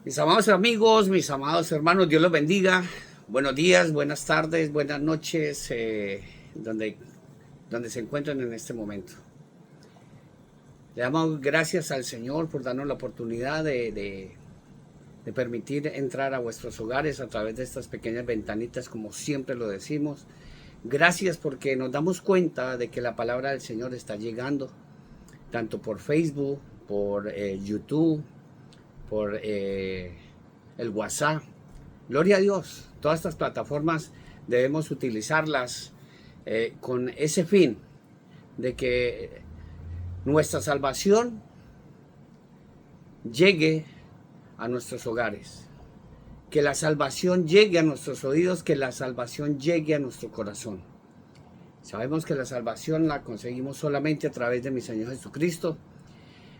Mis amados amigos, mis amados hermanos, Dios los bendiga. Buenos días, buenas tardes, buenas noches, donde se encuentran en este momento. Le damos gracias al Señor por darnos la oportunidad de permitir entrar a vuestros hogares a través de estas pequeñas ventanitas, como siempre lo decimos. Gracias porque nos damos cuenta de que la palabra del Señor está llegando, tanto por Facebook, por YouTube, por el WhatsApp. Gloria a Dios. Todas estas plataformas debemos utilizarlas con ese fin de que nuestra salvación llegue a nuestros hogares, que la salvación llegue a nuestros oídos, que la salvación llegue a nuestro corazón. Sabemos que la salvación la conseguimos solamente a través de mi Señor Jesucristo.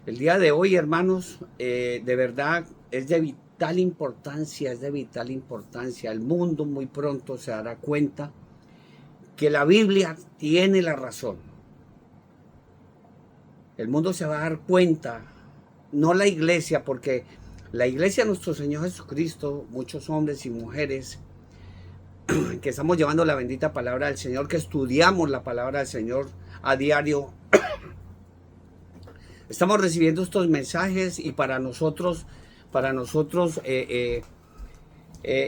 El día de hoy, hermanos, de verdad es de vital importancia, El mundo muy pronto se dará cuenta que la Biblia tiene la razón. El mundo se va a dar cuenta, no la iglesia, porque la iglesia de nuestro Señor Jesucristo, muchos hombres y mujeres que estamos llevando la bendita palabra del Señor, que estudiamos la palabra del Señor a diario, estamos recibiendo estos mensajes y para nosotros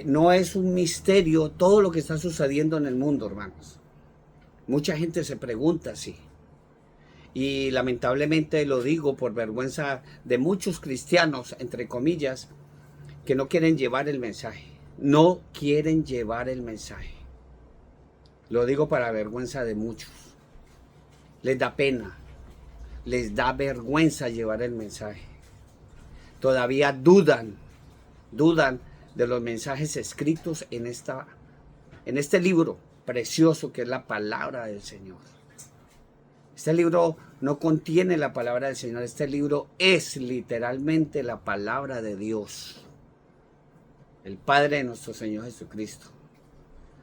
no es un misterio todo lo que está sucediendo en el mundo, hermanos. Mucha gente se pregunta así. Y lamentablemente lo digo por vergüenza de muchos cristianos, entre comillas, que no quieren llevar el mensaje. No quieren llevar el mensaje. Lo digo para vergüenza de muchos. Les da pena. Les da vergüenza llevar el mensaje. Todavía dudan de los mensajes escritos en este libro precioso que es la palabra del Señor. Este libro no contiene la palabra del Señor, este libro es literalmente la palabra de Dios, el Padre de nuestro Señor Jesucristo.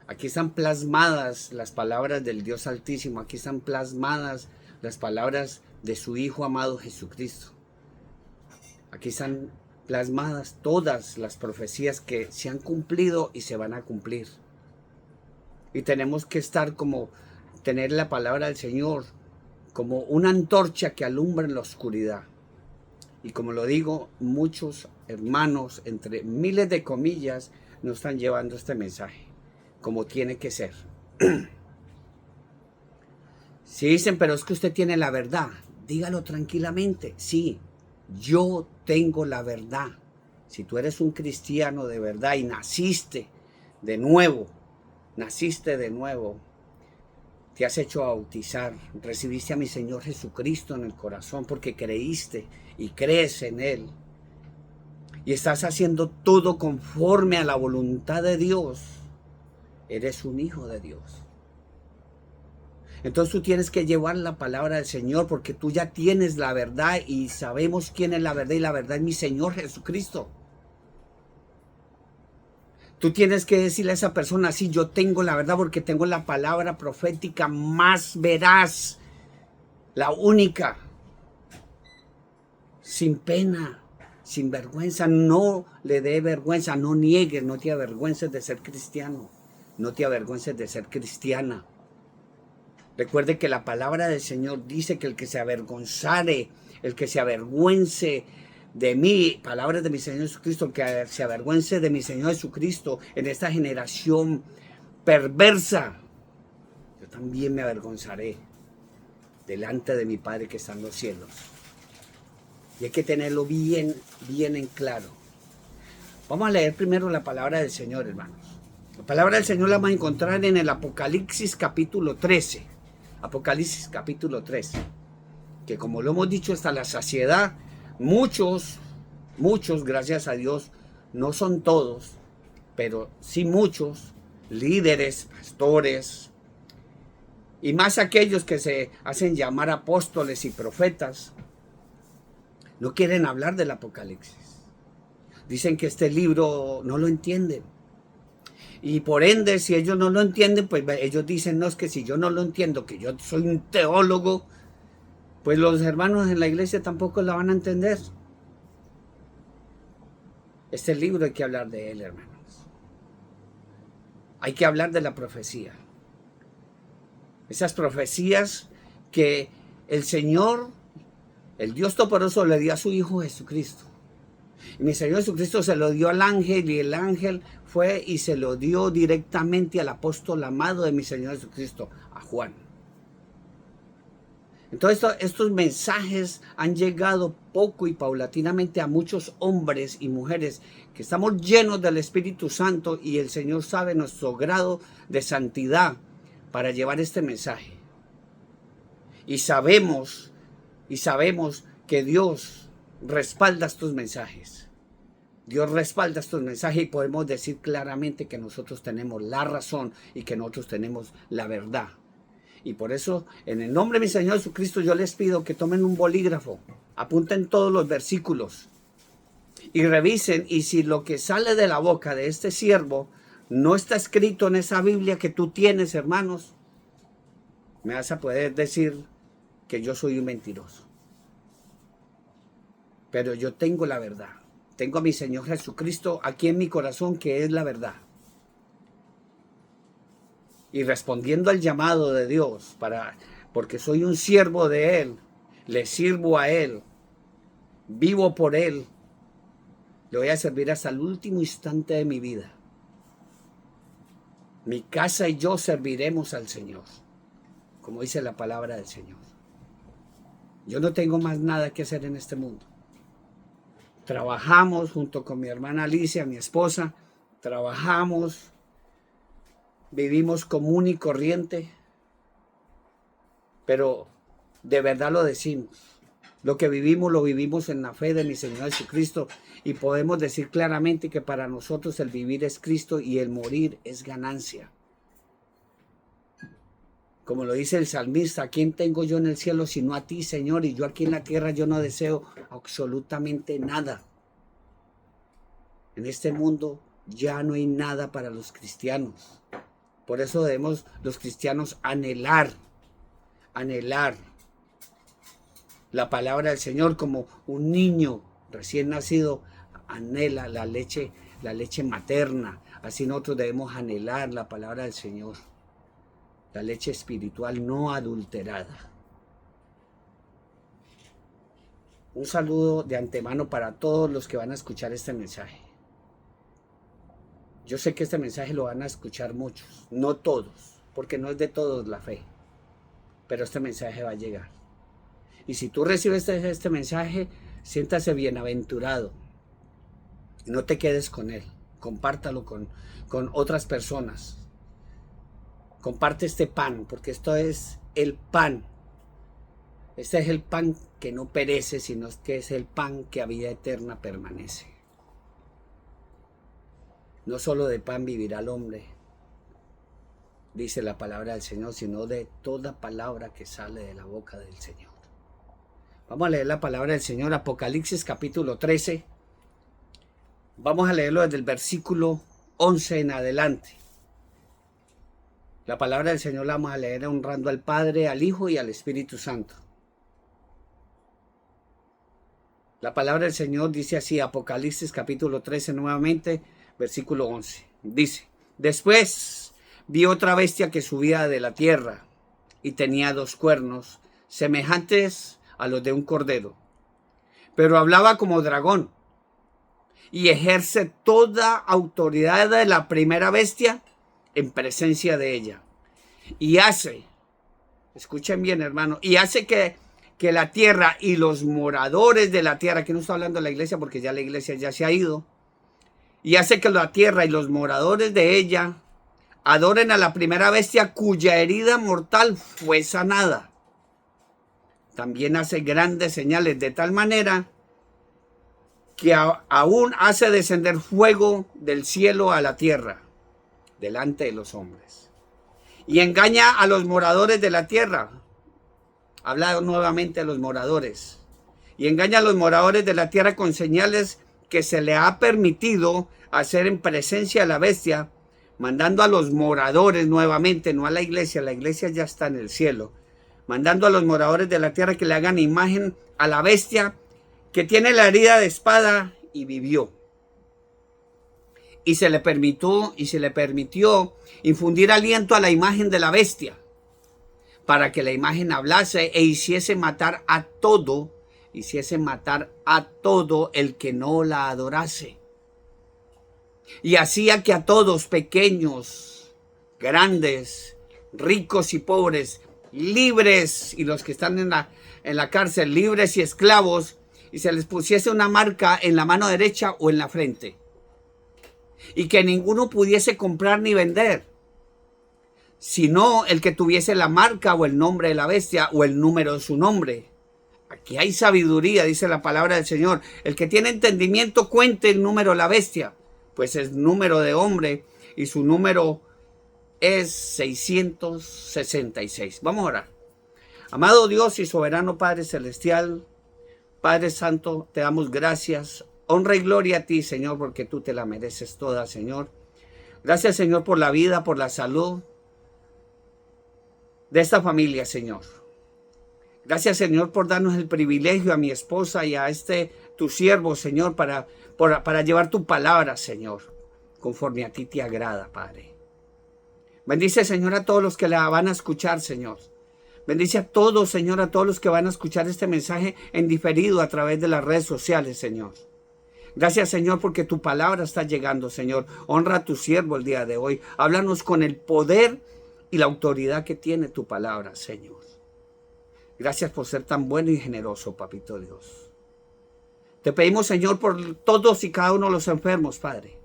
Aquí están plasmadas las palabras del Dios Altísimo, aquí están plasmadas las palabras de su Hijo amado Jesucristo. Aquí están plasmadas todas las profecías que se han cumplido y se van a cumplir. Y tenemos que tener la palabra del Señor como una antorcha que alumbra en la oscuridad. Y como lo digo, muchos hermanos, entre miles de comillas, no están llevando este mensaje como tiene que ser. Si dicen, pero es que usted tiene la verdad, dígalo tranquilamente. Sí, yo tengo la verdad. Si tú eres un cristiano de verdad y naciste de nuevo, te has hecho bautizar, recibiste a mi Señor Jesucristo en el corazón porque creíste y crees en Él. Y estás haciendo todo conforme a la voluntad de Dios. Eres un hijo de Dios. Entonces tú tienes que llevar la palabra del Señor porque tú ya tienes la verdad y sabemos quién es la verdad y la verdad es mi Señor Jesucristo. Tú tienes que decirle a esa persona, sí, yo tengo la verdad porque tengo la palabra profética más veraz, la única, sin pena, sin vergüenza. No le dé vergüenza, no niegues, no te avergüences de ser cristiano, no te avergüences de ser cristiana. Recuerde que la palabra del Señor dice que el que se avergonzare, el que se avergüence de mí, palabras de mi Señor Jesucristo, el que se avergüence de mi Señor Jesucristo en esta generación perversa, yo también me avergonzaré delante de mi Padre que está en los cielos. Y hay que tenerlo bien en claro. Vamos a leer primero la palabra del Señor, hermanos. La palabra del Señor la vamos a encontrar en el Apocalipsis capítulo 13. Apocalipsis capítulo 13. Que como lo hemos dicho hasta la saciedad, muchos, gracias a Dios, no son todos, pero sí muchos líderes, pastores, y más aquellos que se hacen llamar apóstoles y profetas, no quieren hablar del Apocalipsis. Dicen que este libro no lo entienden. Y por ende, si ellos no lo entienden, pues ellos dicen, no, es que si yo no lo entiendo, que yo soy un teólogo, pues los hermanos en la iglesia tampoco la van a entender. Este libro hay que hablar de él, hermanos. Hay que hablar de la profecía. Esas profecías que el Señor, el Dios Todopoderoso, le dio a su Hijo Jesucristo. Y mi Señor Jesucristo se lo dio al ángel, y el ángel fue y se lo dio directamente al apóstol amado de mi Señor Jesucristo, a Juan. Entonces estos mensajes han llegado poco y paulatinamente a muchos hombres y mujeres que estamos llenos del Espíritu Santo, y el Señor sabe nuestro grado de santidad para llevar este mensaje. Y sabemos que Dios respalda estos mensajes. Dios respalda estos mensajes, y podemos decir claramente que nosotros tenemos la razón y que nosotros tenemos la verdad. Y por eso, en el nombre de mi Señor Jesucristo, yo les pido que tomen un bolígrafo, apunten todos los versículos y revisen. Y si lo que sale de la boca de este siervo no está escrito en esa Biblia que tú tienes, hermanos, me vas a poder decir que yo soy un mentiroso. Pero yo tengo la verdad. Tengo a mi Señor Jesucristo aquí en mi corazón, que es la verdad. Y respondiendo al llamado de Dios, porque soy un siervo de Él, le sirvo a Él, vivo por Él, le voy a servir hasta el último instante de mi vida. Mi casa y yo serviremos al Señor, como dice la palabra del Señor. Yo no tengo más nada que hacer en este mundo. Trabajamos junto con mi hermana Alicia, mi esposa, trabajamos, vivimos común y corriente, pero de verdad lo decimos. Lo que vivimos, lo vivimos en la fe de mi Señor Jesucristo, y podemos decir claramente que para nosotros el vivir es Cristo y el morir es ganancia. Como lo dice el salmista, ¿a quién tengo yo en el cielo sino a ti, Señor? Y yo aquí en la tierra yo no deseo absolutamente nada. En este mundo ya no hay nada para los cristianos. Por eso debemos los cristianos anhelar la palabra del Señor, como un niño recién nacido anhela la leche materna. Así nosotros debemos anhelar la palabra del Señor, la leche espiritual no adulterada. Un saludo de antemano para todos los que van a escuchar este mensaje. Yo sé que este mensaje lo van a escuchar muchos, no todos, porque no es de todos la fe, pero este mensaje va a llegar. Y si tú recibes este mensaje, siéntase bienaventurado. Y no te quedes con él. Compártalo con otras personas. Comparte este pan, porque esto es el pan. Este es el pan que no perece, sino que es el pan que a vida eterna permanece. No solo de pan vivirá el hombre, dice la palabra del Señor, sino de toda palabra que sale de la boca del Señor. Vamos a leer la palabra del Señor, Apocalipsis capítulo 13. Vamos a leerlo desde el versículo 11 en adelante. La palabra del Señor la vamos a leer honrando al Padre, al Hijo y al Espíritu Santo. La palabra del Señor dice así, Apocalipsis capítulo 13 nuevamente, versículo 11. Dice, después vi otra bestia que subía de la tierra y tenía 2 cuernos semejantes a los de un cordero, pero hablaba como dragón y ejerce toda autoridad de la primera bestia en presencia de ella. Y hace, escuchen bien hermano, y hace que la tierra y los moradores de la tierra, que no está hablando de la iglesia porque ya la iglesia ya se ha ido, y hace que la tierra y los moradores de ella adoren a la primera bestia cuya herida mortal fue sanada. También hace grandes señales de tal manera que aún hace descender fuego del cielo a la tierra delante de los hombres. Y engaña a los moradores de la tierra. Habla nuevamente a los moradores. Y engaña a los moradores de la tierra con señales que se le ha permitido hacer en presencia de la bestia, mandando a los moradores nuevamente, no a la iglesia ya está en el cielo, mandando a los moradores de la tierra que le hagan imagen a la bestia que tiene la herida de espada y vivió. y se le permitió infundir aliento a la imagen de la bestia, para que la imagen hablase e hiciese matar a todo el que no la adorase. Y hacía que a todos, pequeños, grandes, ricos y pobres, libres y los que están en la cárcel, libres y esclavos, y se les pusiese una marca en la mano derecha o en la frente. Y que ninguno pudiese comprar ni vender, sino el que tuviese la marca o el nombre de la bestia o el número de su nombre. Aquí hay sabiduría, dice la palabra del Señor. El que tiene entendimiento cuente el número de la bestia, pues es número de hombre y su número es 666. Vamos a orar. Amado Dios y soberano Padre Celestial, Padre Santo, te damos gracias, honra y gloria a ti, Señor, porque tú te la mereces toda, Señor. Gracias, Señor, por la vida, por la salud de esta familia, Señor. Gracias, Señor, por darnos el privilegio a mi esposa y a tu siervo, Señor, para llevar tu palabra, Señor, conforme a ti te agrada, Padre. Bendice, Señor, a todos los que la van a escuchar, Señor. Bendice a todos, Señor, a todos los que van a escuchar este mensaje en diferido a través de las redes sociales, Señor. Gracias, Señor, porque tu palabra está llegando, Señor. Honra a tu siervo el día de hoy. Háblanos con el poder y la autoridad que tiene tu palabra, Señor. Gracias por ser tan bueno y generoso, Papito Dios. Te pedimos, Señor, por todos y cada uno de los enfermos, Padre.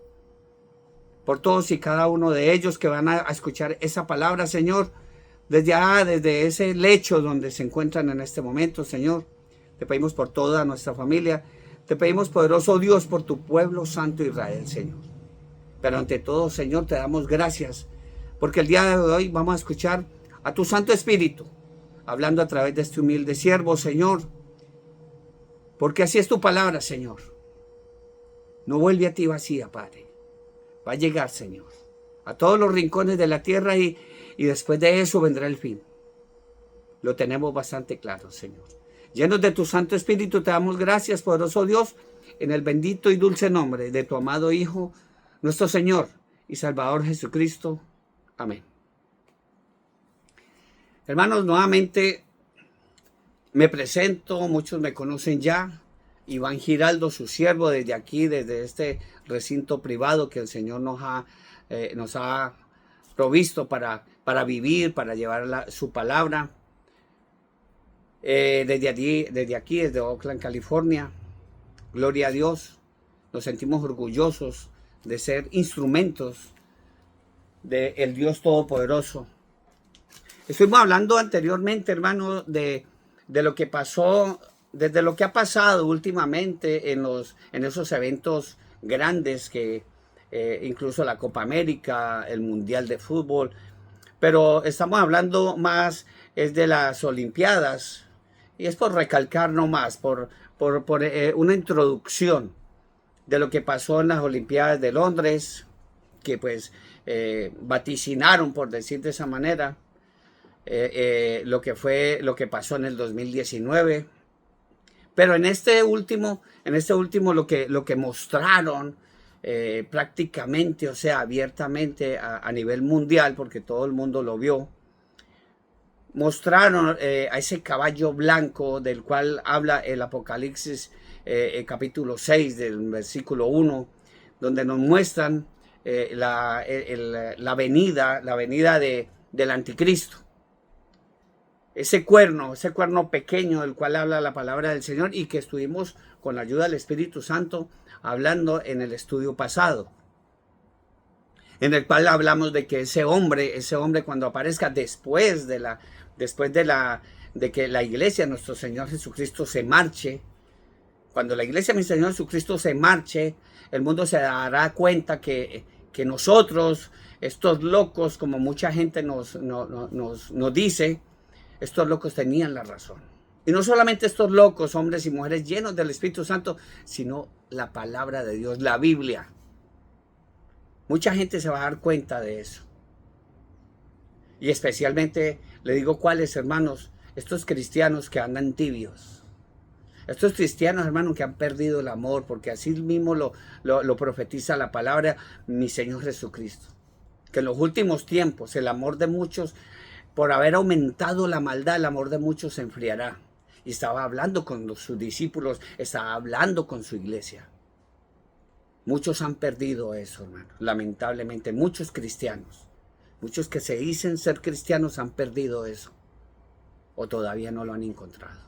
Por todos y cada uno de ellos que van a escuchar esa palabra, Señor, desde ese lecho donde se encuentran en este momento, Señor. Te pedimos por toda nuestra familia. Te pedimos, poderoso Dios, por tu pueblo santo Israel, Señor. Pero ante todo, Señor, te damos gracias, porque el día de hoy vamos a escuchar a tu Santo Espíritu, hablando a través de este humilde siervo, Señor. Porque así es tu palabra, Señor. No vuelve a ti vacía, Padre. Va a llegar, Señor, a todos los rincones de la tierra y después de eso vendrá el fin. Lo tenemos bastante claro, Señor. Llenos de tu Santo Espíritu, te damos gracias, poderoso Dios, en el bendito y dulce nombre de tu amado Hijo, nuestro Señor y Salvador Jesucristo. Amén. Hermanos, nuevamente me presento, muchos me conocen ya. Iván Giraldo, su siervo, desde aquí, desde este recinto privado que el Señor nos ha provisto para vivir, para llevar su palabra. Desde aquí, desde Oakland, California. Gloria a Dios. Nos sentimos orgullosos de ser instrumentos del Dios Todopoderoso. Estuvimos hablando anteriormente, hermano, de lo que pasó, desde lo que ha pasado últimamente en esos eventos grandes que incluso la Copa América, el Mundial de Fútbol, pero estamos hablando más es de las Olimpiadas y es por recalcar nomás, por una introducción de lo que pasó en las Olimpiadas de Londres, que pues vaticinaron, por decir de esa manera, lo que pasó en el 2019. Pero en este último lo que mostraron prácticamente, o sea, abiertamente a nivel mundial, porque todo el mundo lo vio, mostraron a ese caballo blanco del cual habla el Apocalipsis capítulo 6 del versículo 1, donde nos muestran la venida del anticristo. Ese cuerno pequeño del cual habla la palabra del Señor y que estuvimos con la ayuda del Espíritu Santo hablando en el estudio pasado, en el cual hablamos de que ese hombre cuando aparezca después de que la iglesia, nuestro Señor Jesucristo, se marche, cuando la iglesia, mi Señor Jesucristo, se marche, el mundo se dará cuenta que nosotros, estos locos, como mucha gente nos dice, estos locos tenían la razón. Y no solamente estos locos, hombres y mujeres llenos del Espíritu Santo, sino la palabra de Dios, la Biblia. Mucha gente se va a dar cuenta de eso. Y especialmente, le digo cuáles, hermanos, estos cristianos que andan tibios. Estos cristianos, hermano, que han perdido el amor, porque así mismo lo profetiza la palabra, mi Señor Jesucristo. Que en los últimos tiempos el amor de muchos, por haber aumentado la maldad, el amor de muchos se enfriará. Y estaba hablando con sus discípulos, estaba hablando con su iglesia. Muchos han perdido eso, hermano. Lamentablemente, muchos cristianos, muchos que se dicen ser cristianos han perdido eso. O todavía no lo han encontrado.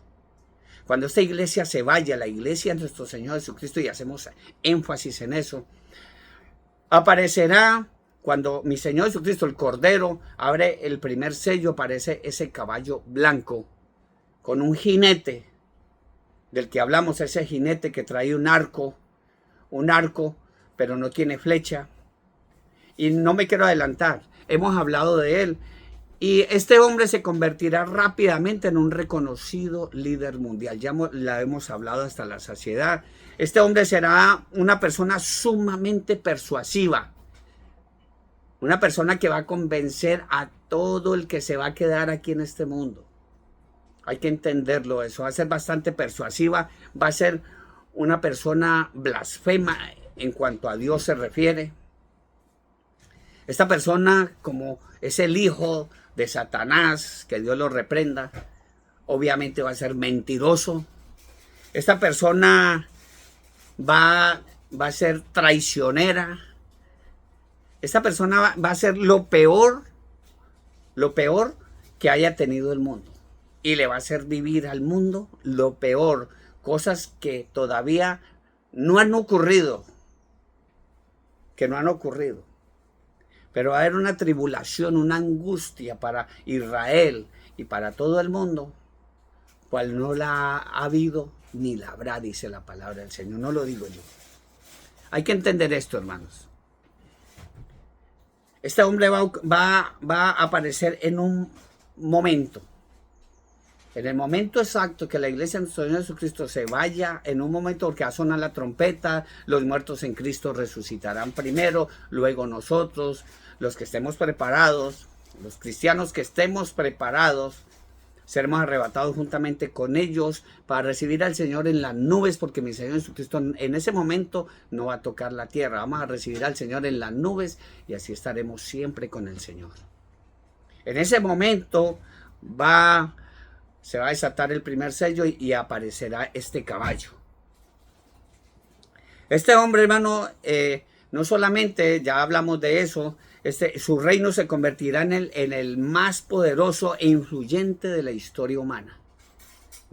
Cuando esta iglesia se vaya, la iglesia de nuestro Señor Jesucristo, y hacemos énfasis en eso, aparecerá cuando mi Señor Jesucristo, el Cordero, abre el primer sello, aparece ese caballo blanco con un jinete, del que hablamos, ese jinete que trae un arco, pero no tiene flecha. Y no me quiero adelantar, hemos hablado de él. Y este hombre se convertirá rápidamente en un reconocido líder mundial. Ya la hemos hablado hasta la saciedad. Este hombre será una persona sumamente persuasiva. Una persona que va a convencer a todo el que se va a quedar aquí en este mundo. Hay que entenderlo eso. Va a ser bastante persuasiva. Va a ser una persona blasfema en cuanto a Dios se refiere. Esta persona, como es el hijo de Satanás, que Dios lo reprenda, obviamente va a ser mentiroso. Esta persona va a ser traicionera. Esta persona va a ser lo peor que haya tenido el mundo. Y le va a hacer vivir al mundo lo peor, cosas que todavía no han ocurrido. Pero va a haber una tribulación, una angustia para Israel y para todo el mundo, cual no la ha habido ni la habrá, dice la palabra del Señor. No lo digo yo. Hay que entender esto, hermanos. Este hombre va a aparecer en un momento. En el momento exacto que la iglesia de nuestro Señor Jesucristo se vaya, en un momento porque va a sonar la trompeta, los muertos en Cristo resucitarán primero, luego nosotros, los que estemos preparados, los cristianos que estemos preparados, seremos arrebatados juntamente con ellos para recibir al Señor en las nubes, porque mi Señor Jesucristo en ese momento no va a tocar la tierra. Vamos a recibir al Señor en las nubes y así estaremos siempre con el Señor. En ese momento se va a desatar el primer sello y aparecerá este caballo. Este hombre, hermano, no solamente, ya hablamos de eso, su reino se convertirá en el más poderoso e influyente de la historia humana.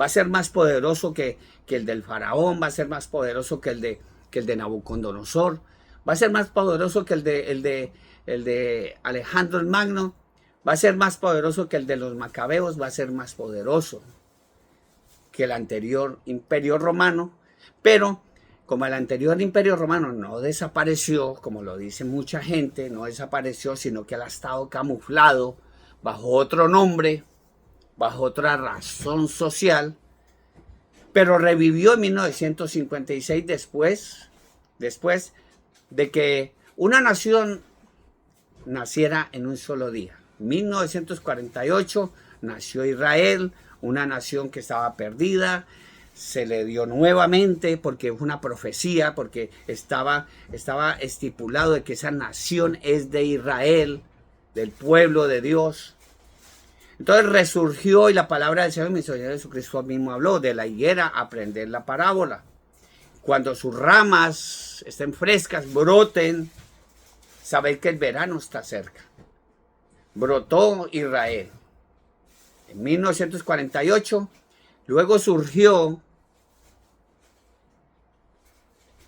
Va a ser más poderoso que el del faraón, va a ser más poderoso que el de Nabucodonosor, va a ser más poderoso que el de Alejandro el Magno, va a ser más poderoso que el de los macabeos, va a ser más poderoso que el anterior imperio romano, pero como el anterior imperio romano no desapareció, como lo dice mucha gente, no desapareció, sino que él ha estado camuflado bajo otro nombre, bajo otra razón social, pero revivió en 1956 después de que una nación naciera en un solo día. 1948 nació Israel, una nación que estaba perdida, se le dio nuevamente porque es una profecía, porque estaba estipulado de que esa nación es de Israel, del pueblo de Dios. Entonces resurgió y la palabra del Señor, mi Señor Jesucristo mismo habló de la higuera, aprender la parábola. Cuando sus ramas estén frescas, broten, sabed que el verano está cerca. Brotó Israel en 1948, luego surgió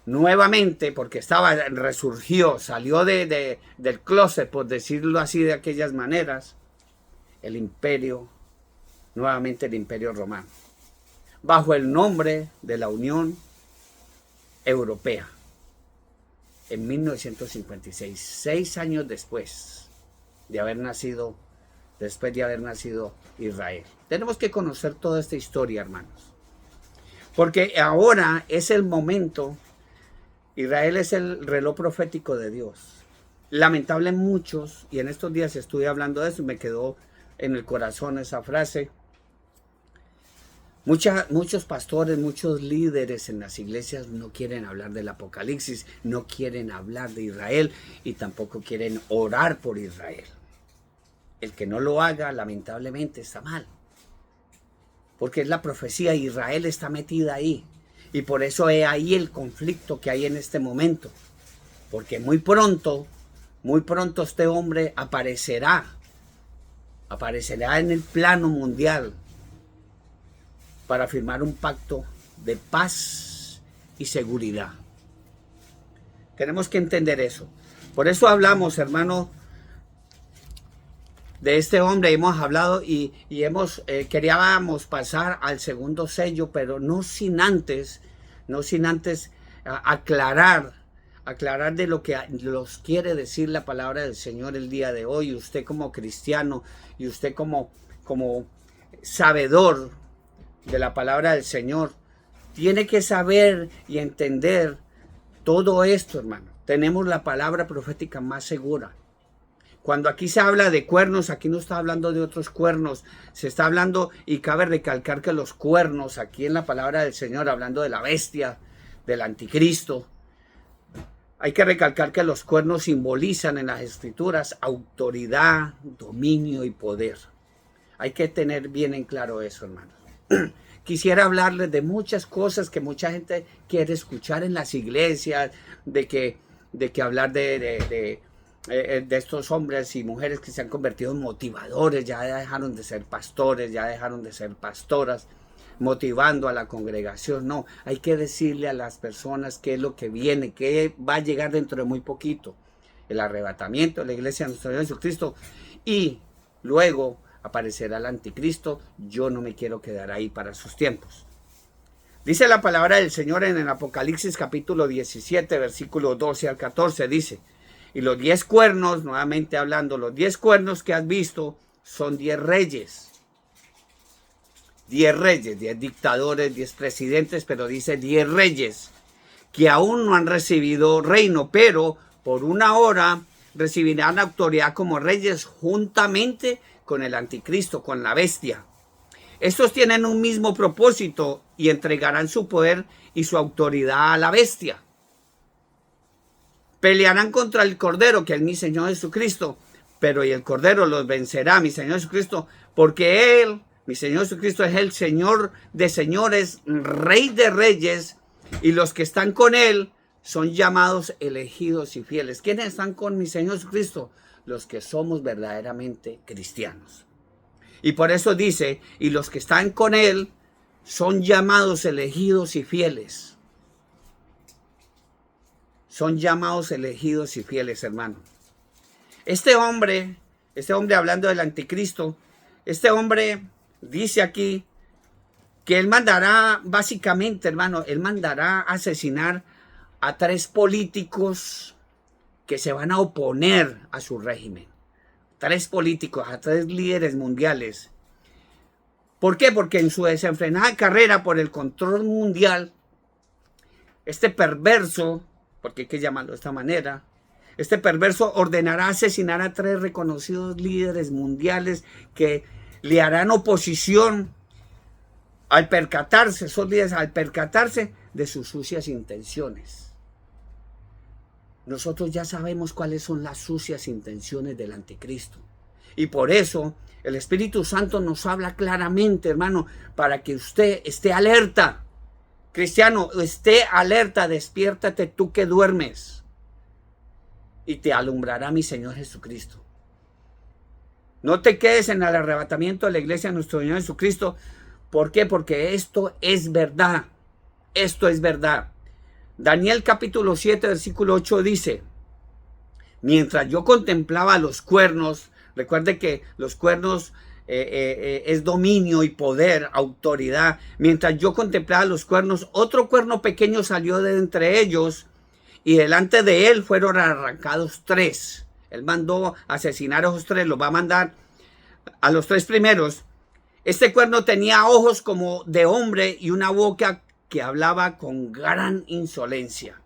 nuevamente, porque resurgió, salió del closet, por decirlo así, de aquellas maneras, nuevamente el imperio romano, bajo el nombre de la Unión Europea, en 1956, 6 años después de haber nacido Israel. Tenemos que conocer toda esta historia, hermanos, porque ahora es el momento. Israel es el reloj profético de Dios. Lamentable muchos, y en estos días estuve hablando de eso y me quedó en el corazón esa frase. Muchos pastores, muchos líderes en las iglesias no quieren hablar del Apocalipsis, no quieren hablar de Israel y tampoco quieren orar por Israel. El que no lo haga, lamentablemente, está mal. Porque es la profecía, Israel está metida ahí. Y por eso es ahí el conflicto que hay en este momento. Porque muy pronto este hombre aparecerá en el plano mundial para firmar un pacto de paz y seguridad. Tenemos que entender eso. Por eso hablamos, hermano, de este hombre. Hemos hablado y queríamos pasar al segundo sello, pero no sin antes aclarar de lo que nos quiere decir la palabra del Señor el día de hoy. Usted como cristiano y usted como sabedor de la palabra del Señor tiene que saber y entender todo esto, hermano. Tenemos la palabra profética más segura. Cuando aquí se habla de cuernos, aquí no está hablando de otros cuernos, se está hablando, y cabe recalcar que los cuernos, aquí en la palabra del Señor, hablando de la bestia, del anticristo, hay que recalcar que los cuernos simbolizan en las escrituras autoridad, dominio y poder. Hay que tener bien en claro eso, hermanos. Quisiera hablarles de muchas cosas que mucha gente quiere escuchar en las iglesias, de que hablar de estos hombres y mujeres que se han convertido en motivadores, ya dejaron de ser pastores, ya dejaron de ser pastoras, motivando a la congregación. No, hay que decirle a las personas qué es lo que viene, qué va a llegar dentro de muy poquito. El arrebatamiento de la iglesia de nuestro Señor Jesucristo, y luego aparecerá el anticristo. Yo no me quiero quedar ahí para sus tiempos. Dice la palabra del Señor en el Apocalipsis capítulo 17, versículo 12 al 14, dice: y los 10 cuernos, nuevamente hablando, los 10 cuernos que has visto son 10 reyes. 10 reyes, 10 dictadores, 10 presidentes, pero dice 10 reyes que aún no han recibido reino, pero por una hora recibirán autoridad como reyes juntamente con el anticristo, con la bestia. Estos tienen un mismo propósito y entregarán su poder y su autoridad a la bestia. Pelearán contra el Cordero, que es mi Señor Jesucristo, pero y el Cordero los vencerá, mi Señor Jesucristo, porque Él, mi Señor Jesucristo, es el Señor de señores, Rey de reyes, y los que están con Él son llamados elegidos y fieles. ¿Quiénes están con mi Señor Jesucristo? Los que somos verdaderamente cristianos. Y por eso dice, y los que están con Él son llamados elegidos y fieles. Son llamados elegidos y fieles, hermano. Este hombre hablando del anticristo, este hombre dice aquí que él mandará, básicamente, hermano, él mandará asesinar a 3 políticos que se van a oponer a su régimen. 3 políticos, a 3 líderes mundiales. ¿Por qué? Porque en su desenfrenada carrera por el control mundial, este perverso, porque hay que llamarlo de esta manera, este perverso ordenará asesinar a 3 reconocidos líderes mundiales que le harán oposición al percatarse, esos líderes al percatarse de sus sucias intenciones. Nosotros ya sabemos cuáles son las sucias intenciones del anticristo. Y por eso el Espíritu Santo nos habla claramente, hermano, para que usted esté alerta. Cristiano, esté alerta, despiértate tú que duermes, y te alumbrará mi Señor Jesucristo. No te quedes en el arrebatamiento de la iglesia de nuestro Señor Jesucristo. ¿Por qué? Porque esto es verdad. Esto es verdad. Daniel capítulo 7, versículo 8 dice: mientras yo contemplaba los cuernos, recuerde que los cuernos es dominio y poder, autoridad. Mientras yo contemplaba los cuernos, otro cuerno pequeño salió de entre ellos, y delante de él fueron arrancados 3. Él mandó asesinar a esos 3, los va a mandar a los 3 primeros. Este cuerno tenía ojos como de hombre y una boca que hablaba con gran insolencia.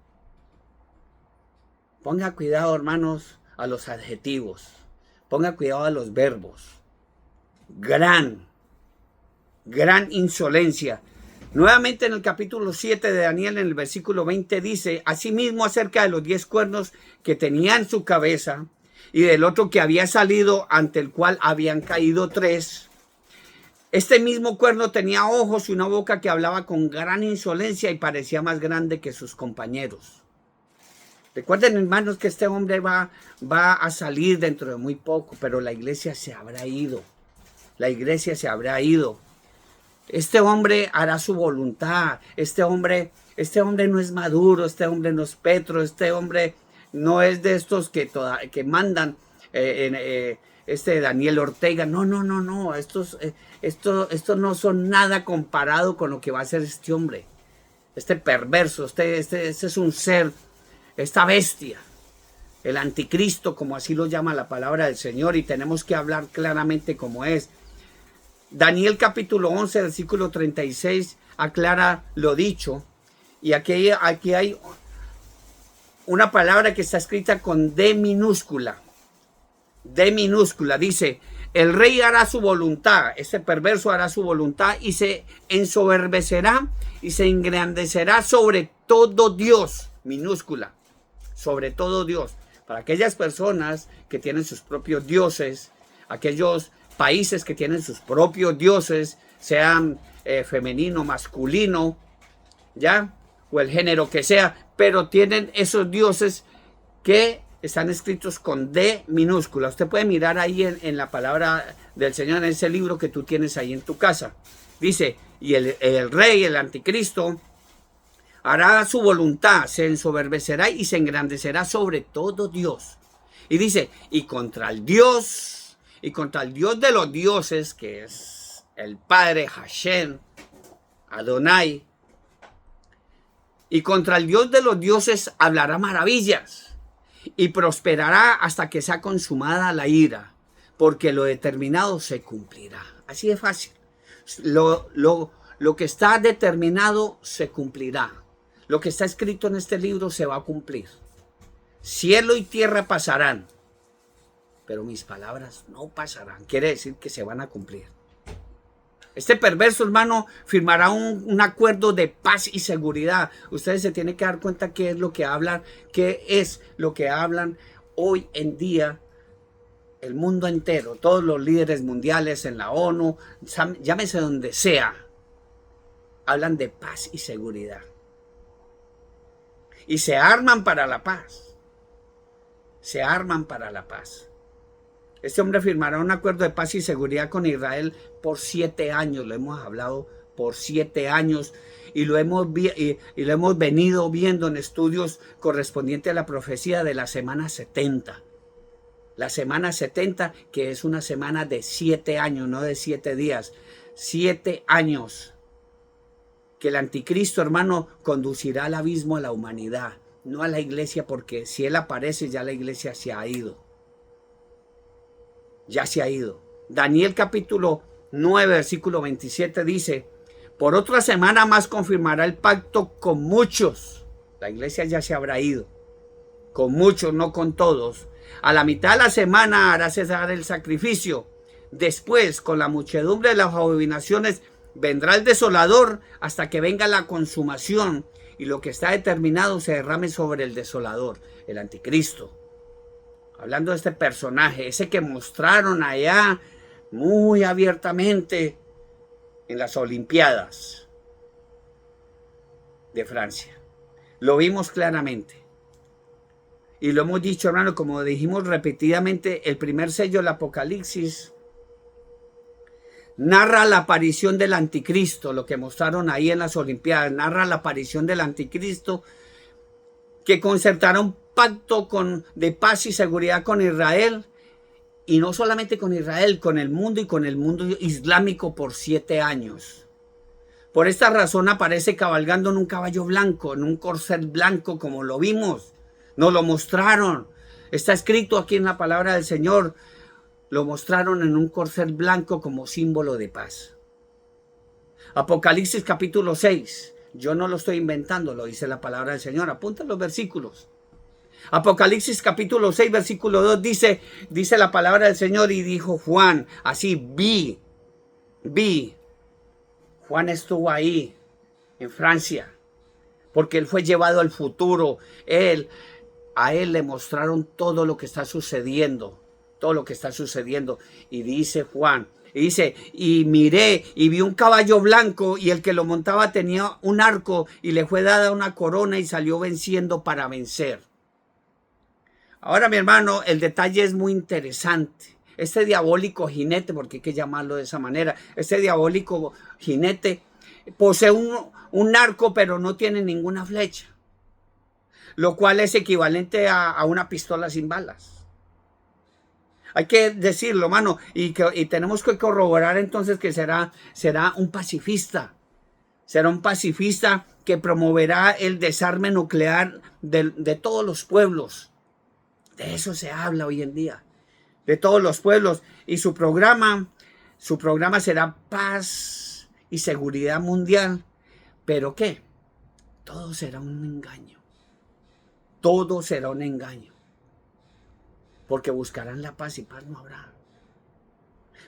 Ponga cuidado, hermanos, a los adjetivos. Ponga cuidado a los verbos. Gran, gran insolencia. Nuevamente en el capítulo 7 de Daniel, en el versículo 20 dice, asimismo acerca de los 10 cuernos que tenía en su cabeza y del otro que había salido, ante el cual habían caído 3. Este mismo cuerno tenía ojos y una boca que hablaba con gran insolencia y parecía más grande que sus compañeros. Recuerden, hermanos, que este hombre va a salir dentro de muy poco, pero la iglesia se habrá ido. La iglesia se habrá ido. Este hombre hará su voluntad. Este hombre no es Maduro, este hombre no es Petro, este hombre no es de estos que mandan Daniel Ortega. No. Estos no son nada comparado con lo que va a hacer este hombre. Este perverso, este es un ser, esta bestia, el anticristo, como así lo llama la palabra del Señor, y tenemos que hablar claramente como es. Daniel capítulo 11, versículo 36 aclara lo dicho, y aquí hay una palabra que está escrita con D minúscula. D minúscula, dice, el rey hará su voluntad, ese perverso hará su voluntad y se ensoberbecerá y se engrandecerá sobre todo Dios, minúscula, sobre todo Dios. Para aquellas personas que tienen sus propios dioses, aquellos países que tienen sus propios dioses, sean femenino, masculino, ¿ya? O el género que sea, pero tienen esos dioses que están escritos con D minúscula. Usted puede mirar ahí en la palabra del Señor, en ese libro que tú tienes ahí en tu casa. Dice, y el rey, el anticristo, hará su voluntad, se ensoberbecerá y se engrandecerá sobre todo Dios. Y dice, y contra el Dios de los dioses, que es el Padre Hashem, Adonai, y contra el Dios de los dioses hablará maravillas y prosperará hasta que sea consumada la ira, porque lo determinado se cumplirá. Así de fácil. Lo que está determinado se cumplirá. Lo que está escrito en este libro se va a cumplir. Cielo y tierra pasarán, pero mis palabras no pasarán. Quiere decir que se van a cumplir. Este perverso, hermano, firmará un acuerdo de paz y seguridad. Ustedes se tienen que dar cuenta qué es lo que hablan hoy en día el mundo entero. Todos los líderes mundiales en la ONU, llámese donde sea, hablan de paz y seguridad. Y se arman para la paz. Se arman para la paz. Este hombre firmará un acuerdo de paz y seguridad con Israel por 7 años. Lo hemos hablado por 7 años y lo hemos venido viendo en estudios correspondientes a la profecía de la semana 70. La semana 70, que es una semana de 7 años, no de 7 días. 7 años que el anticristo, hermano, conducirá al abismo a la humanidad, no a la iglesia, porque si él aparece ya la iglesia se ha ido. Ya se ha ido. Daniel capítulo 9, versículo 27 dice, por otra semana más confirmará el pacto con muchos. La iglesia ya se habrá ido. Con muchos, no con todos. A la mitad de la semana hará cesar el sacrificio. Después, con la muchedumbre de las abominaciones, vendrá el desolador hasta que venga la consumación y lo que está determinado se derrame sobre el desolador, el anticristo. Hablando de este personaje, ese que mostraron allá muy abiertamente en las Olimpiadas de Francia. Lo vimos claramente. Y lo hemos dicho, hermano, como dijimos repetidamente, el primer sello del Apocalipsis narra la aparición del anticristo, lo que mostraron ahí en las Olimpiadas, narra la aparición del anticristo que concertará un pacto de paz y seguridad con Israel, y no solamente con Israel, con el mundo y con el mundo islámico por 7 años. Por esta razón aparece cabalgando en un caballo blanco, en un corcel blanco, como lo vimos, nos lo mostraron, está escrito aquí en la palabra del Señor, lo mostraron en un corcel blanco como símbolo de paz. Apocalipsis capítulo 6, yo no lo estoy inventando, lo dice la palabra del Señor, apunta los versículos. Apocalipsis capítulo 6, versículo 2 dice la palabra del Señor, y dijo Juan, así vi Juan estuvo ahí, en Francia, porque él fue llevado al futuro. A él le mostraron todo lo que está sucediendo, todo lo que está sucediendo. Y dice Juan, y miré y vi un caballo blanco y el que lo montaba tenía un arco y le fue dada una corona y salió venciendo para vencer. Ahora, mi hermano, el detalle es muy interesante. Este diabólico jinete, porque hay que llamarlo de esa manera, este diabólico jinete posee un arco, pero no tiene ninguna flecha, lo cual es equivalente a una pistola sin balas. Hay que decirlo, hermano, y tenemos que corroborar entonces que será un pacifista. Será un pacifista que promoverá el desarme nuclear de todos los pueblos. De eso se habla hoy en día, de todos los pueblos. Y su programa será paz y seguridad mundial. ¿Pero qué? Todo será un engaño. Todo será un engaño. Porque buscarán la paz y paz no habrá.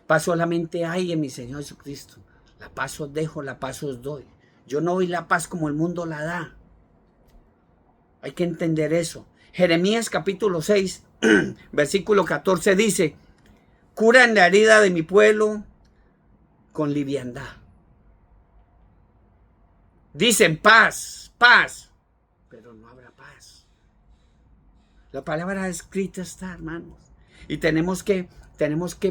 Paz solamente hay en mi Señor Jesucristo. La paz os dejo, la paz os doy. Yo no doy la paz como el mundo la da. Hay que entender eso. Jeremías capítulo 6, versículo 14 dice: curan la herida de mi pueblo con liviandad. Dicen paz, paz, pero no habrá paz. La palabra escrita está, hermanos. Y tenemos que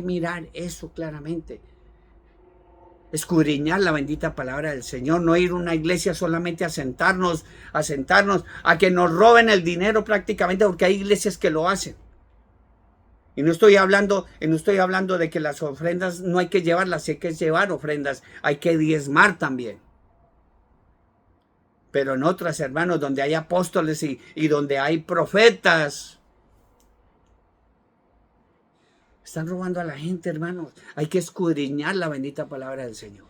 mirar eso claramente. Escudriñar la bendita palabra del Señor, no ir a una iglesia solamente a sentarnos, a que nos roben el dinero prácticamente, porque hay iglesias que lo hacen. Y no estoy hablando de que las ofrendas no hay que llevarlas, hay que llevar ofrendas, hay que diezmar también. Pero en otras, hermanos, donde hay apóstoles y donde hay profetas, están robando a la gente, hermanos. Hay que escudriñar la bendita palabra del Señor.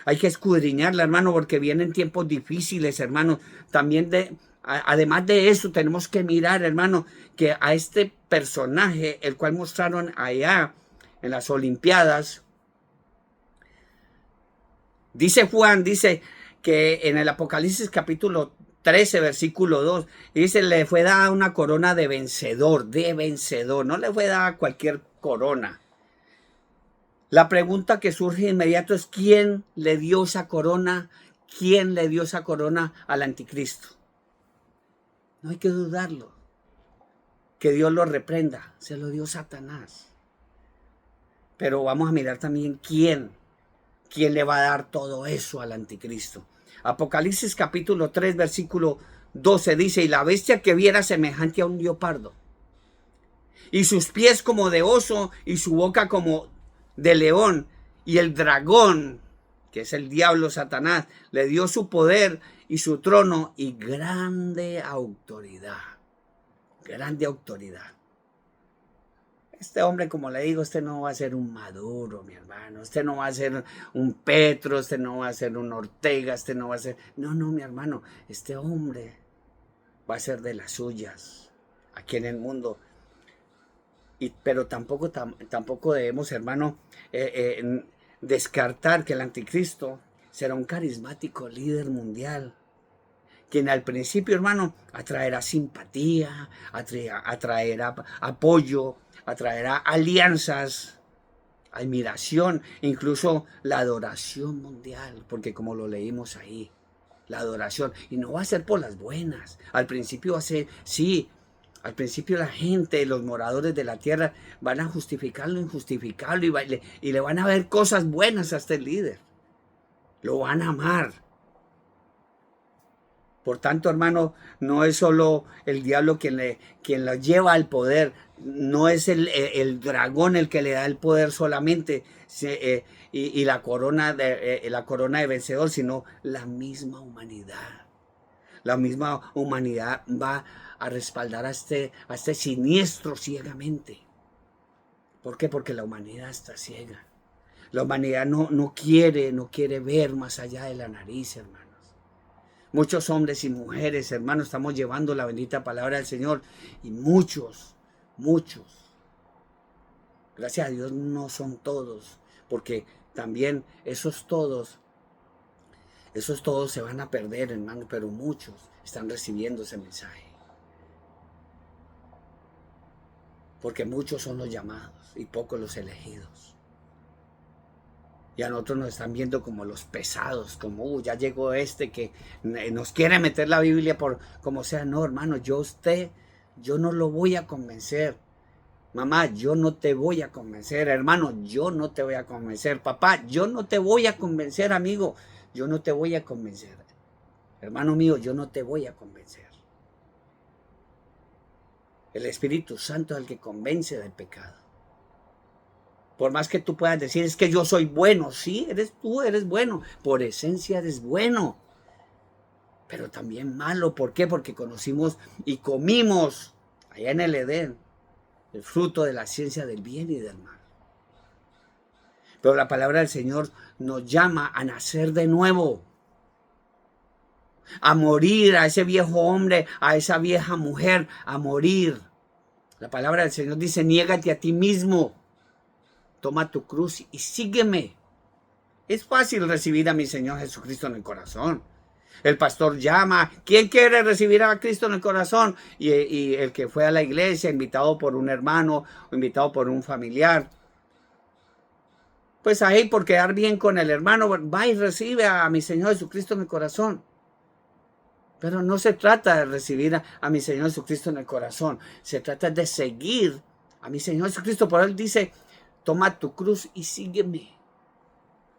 Hay que escudriñarla, hermano, porque vienen tiempos difíciles, hermano. También además de eso, tenemos que mirar, hermano, que a este personaje, el cual mostraron allá en las Olimpiadas, dice Juan, dice que en el Apocalipsis capítulo 13, versículo 2, dice, le fue dada una corona de vencedor, no le fue dada cualquier corona. La pregunta que surge inmediato es: ¿quién le dio esa corona? ¿Quién le dio esa corona al anticristo? No hay que dudarlo. Que Dios lo reprenda. Se lo dio Satanás. Pero vamos a mirar también quién le va a dar todo eso al anticristo. Apocalipsis capítulo 3, versículo 12 dice: y la bestia que viera semejante a un leopardo, y sus pies como de oso, y su boca como de león, y el dragón, que es el diablo Satanás, le dio su poder y su trono y grande autoridad. Grande autoridad. Este hombre, como le digo, este no va a ser un Maduro, mi hermano. Este no va a ser un Petro, este no va a ser un Ortega, este no va a ser... No, mi hermano. Este hombre va a ser de las suyas aquí en el mundo. Pero tampoco debemos, hermano, descartar que el anticristo será un carismático líder mundial, quien al principio, hermano, atraerá simpatía, atraerá apoyo, atraerá alianzas, admiración, incluso la adoración mundial, porque como lo leímos ahí, la adoración, y no va a ser por las buenas. Al principio va a ser, sí, al principio la gente, los moradores de la tierra van a justificar lo injustificable y le van a ver cosas buenas a este líder. Lo van a amar. Por tanto, hermano, no es solo el diablo quien lo lleva al poder, no es el dragón el que le da el poder solamente y la corona de vencedor, sino la misma humanidad. La misma humanidad va a respaldar a este siniestro ciegamente. ¿Por qué? Porque la humanidad está ciega. La humanidad no quiere ver más allá de la nariz, hermanos. Muchos hombres y mujeres, hermanos, estamos llevando la bendita palabra del Señor. Y muchos, gracias a Dios no son todos, porque también esos todos Esos todos se van a perder, hermano, pero muchos están recibiendo ese mensaje. Porque muchos son los llamados y pocos los elegidos. Y a nosotros nos están viendo como los pesados, como ya llegó este que nos quiere meter la Biblia por como sea. No, hermano, yo no lo voy a convencer. Mamá, yo no te voy a convencer. Hermano, yo no te voy a convencer. Papá, yo no te voy a convencer, amigo. Yo no te voy a convencer. Hermano mío, yo no te voy a convencer. El Espíritu Santo es el que convence del pecado. Por más que tú puedas decir, es que yo soy bueno. Sí, tú eres bueno. Por esencia eres bueno. Pero también malo. ¿Por qué? Porque conocimos y comimos allá en el Edén el fruto de la ciencia del bien y del mal. Pero la palabra del Señor nos llama a nacer de nuevo. A morir a ese viejo hombre, a esa vieja mujer, a morir. La palabra del Señor dice, niégate a ti mismo. Toma tu cruz y sígueme. Es fácil recibir a mi Señor Jesucristo en el corazón. El pastor llama. ¿Quién quiere recibir a Cristo en el corazón? Y el que fue a la iglesia, invitado por un hermano o invitado por un familiar. Pues ahí por quedar bien con el hermano, va y recibe a mi Señor Jesucristo en el corazón. Pero no se trata de recibir a mi Señor Jesucristo en el corazón. Se trata de seguir a mi Señor Jesucristo. Por él dice, toma tu cruz y sígueme.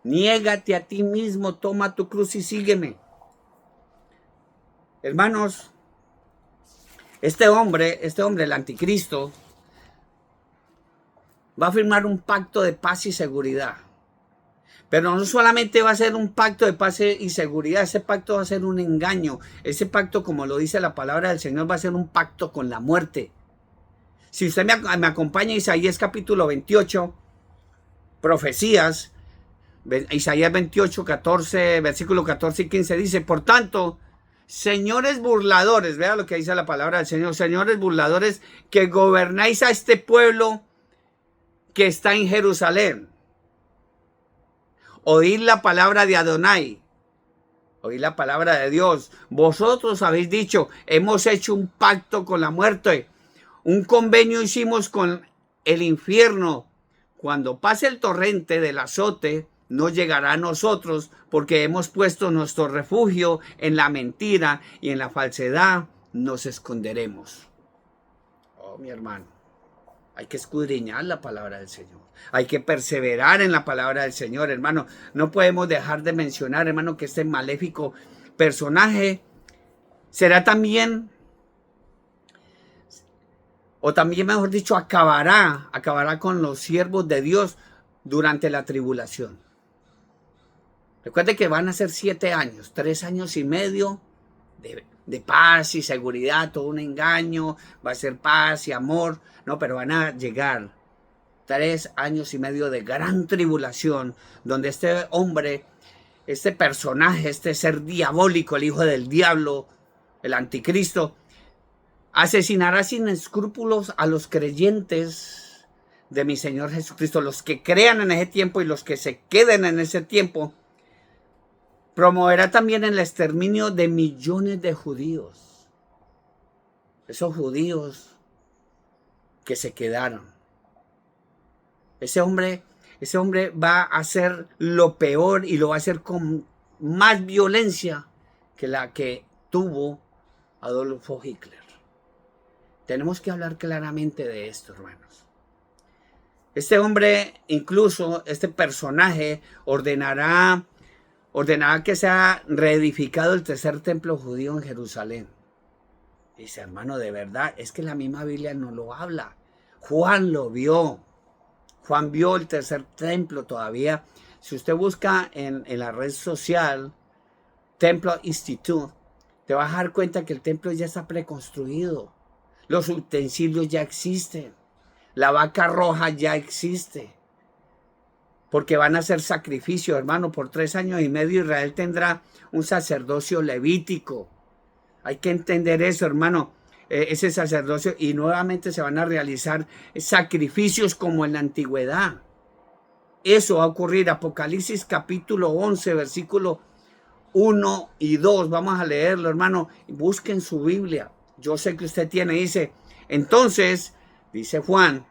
Niégate a ti mismo, toma tu cruz y sígueme. Hermanos, este hombre, el anticristo, va a firmar un pacto de paz y seguridad. Pero no solamente va a ser un pacto de paz y seguridad, ese pacto va a ser un engaño. Ese pacto, como lo dice la palabra del Señor, va a ser un pacto con la muerte. Si usted me acompaña a Isaías capítulo 28, profecías, Isaías 28, 14, versículo 14 y 15 dice, por tanto, señores burladores, vea lo que dice la palabra del Señor, señores burladores que gobernáis a este pueblo que está en Jerusalén. Oíd la palabra de Adonai, oíd la palabra de Dios. Vosotros habéis dicho, hemos hecho un pacto con la muerte, un convenio hicimos con el infierno. Cuando pase el torrente del azote, no llegará a nosotros, porque hemos puesto nuestro refugio en la mentira y en la falsedad nos esconderemos. Oh, mi hermano, hay que escudriñar la palabra del Señor. Hay que perseverar en la palabra del Señor, hermano. No podemos dejar de mencionar, hermano, que este maléfico personaje será también, o también mejor dicho, acabará con los siervos de Dios durante la tribulación. Recuerde que van a ser 7 años, 3 años y medio de paz y seguridad, todo un engaño, va a ser paz y amor, no, pero van a llegar 3 años y medio de gran tribulación, donde este hombre, este personaje, este ser diabólico, el hijo del diablo, el anticristo, asesinará sin escrúpulos a los creyentes de mi Señor Jesucristo, los que crean en ese tiempo y los que se queden en ese tiempo. Promoverá también el exterminio de millones de judíos. Esos judíos que se quedaron. Ese hombre va a hacer lo peor y lo va a hacer con más violencia que la que tuvo Adolfo Hitler. Tenemos que hablar claramente de esto, hermanos. Este hombre, incluso este personaje, ordenará que sea reedificado el tercer templo judío en Jerusalén. Dice, hermano, de verdad, es que la misma Biblia no lo habla. Juan lo vio. Juan vio el tercer templo todavía. Si usted busca en la red social Templo Institute, te vas a dar cuenta que el templo ya está preconstruido. Los utensilios ya existen. La vaca roja ya existe. Porque van a hacer sacrificio, hermano. Por 3 años y medio Israel tendrá un sacerdocio levítico. Hay que entender eso, hermano. Ese sacerdocio, y nuevamente se van a realizar sacrificios como en la antigüedad. Eso va a ocurrir. Apocalipsis capítulo 11, versículo 1 y 2. Vamos a leerlo, hermano. Busquen su Biblia. Yo sé que usted tiene, dice, entonces, dice Juan,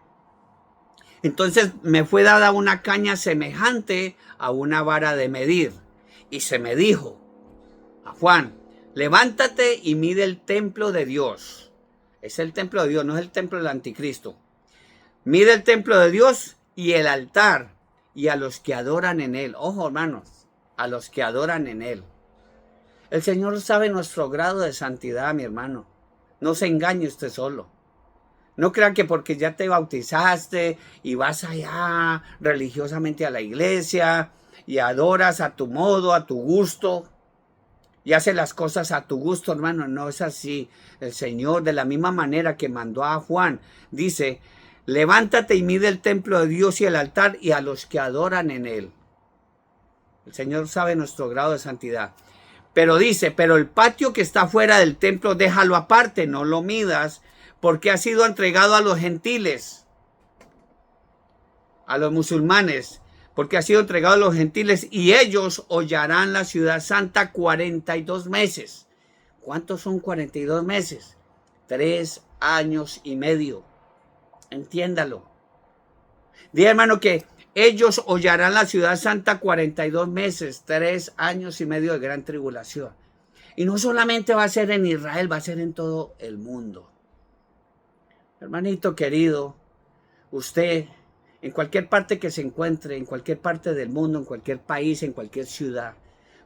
entonces me fue dada una caña semejante a una vara de medir. Y se me dijo a Juan, levántate y mide el templo de Dios. Es el templo de Dios, no es el templo del anticristo. Mide el templo de Dios y el altar y a los que adoran en él. Ojo, hermanos, a los que adoran en él. El Señor sabe nuestro grado de santidad, mi hermano. No se engañe usted solo. No crea que porque ya te bautizaste y vas allá religiosamente a la iglesia y adoras a tu modo, a tu gusto, y haces las cosas a tu gusto, hermano. No es así. El Señor, de la misma manera que mandó a Juan, dice, levántate y mide el templo de Dios y el altar y a los que adoran en él. El Señor sabe nuestro grado de santidad. Pero dice, pero el patio que está fuera del templo, déjalo aparte, no lo midas, porque ha sido entregado a los gentiles, a los musulmanes, porque ha sido entregado a los gentiles y ellos hollarán la ciudad santa 42 meses. ¿Cuántos son 42 meses? 3 años y medio. Entiéndalo. Diga, hermano, que ellos hollarán la ciudad santa 42 meses, 3 años y medio de gran tribulación. Y no solamente va a ser en Israel, va a ser en todo el mundo. Hermanito querido, usted, en cualquier parte que se encuentre, en cualquier parte del mundo, en cualquier país, en cualquier ciudad,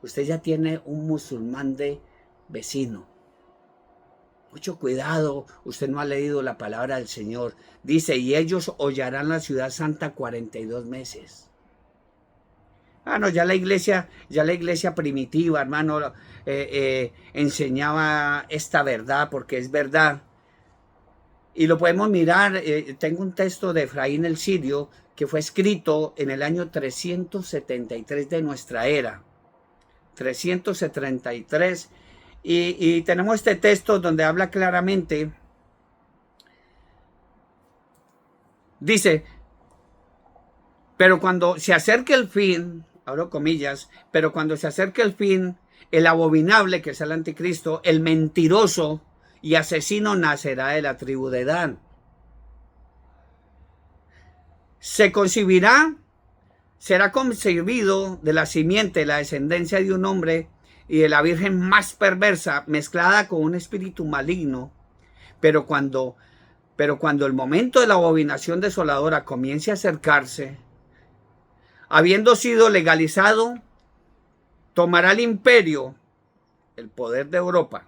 usted ya tiene un musulmán de vecino. Mucho cuidado, usted no ha leído la palabra del Señor. Dice, y ellos hollarán la ciudad santa 42 meses. No, ya la iglesia primitiva, hermano, enseñaba esta verdad, porque es verdad. Y lo podemos mirar, tengo un texto de Efraín el Sirio, que fue escrito en el año 373 de nuestra era. 373. Y tenemos este texto donde habla claramente, dice, pero cuando se acerque el fin, abro comillas, pero cuando se acerque el fin, el abominable, que es el anticristo, el mentiroso y asesino nacerá de la tribu de Dan. Se concebirá, será concebido de la simiente, la descendencia de un hombre y de la virgen más perversa, mezclada con un espíritu maligno. Pero cuando el momento de la abominación desoladora comience a acercarse, habiendo sido legalizado, tomará el imperio, el poder de Europa.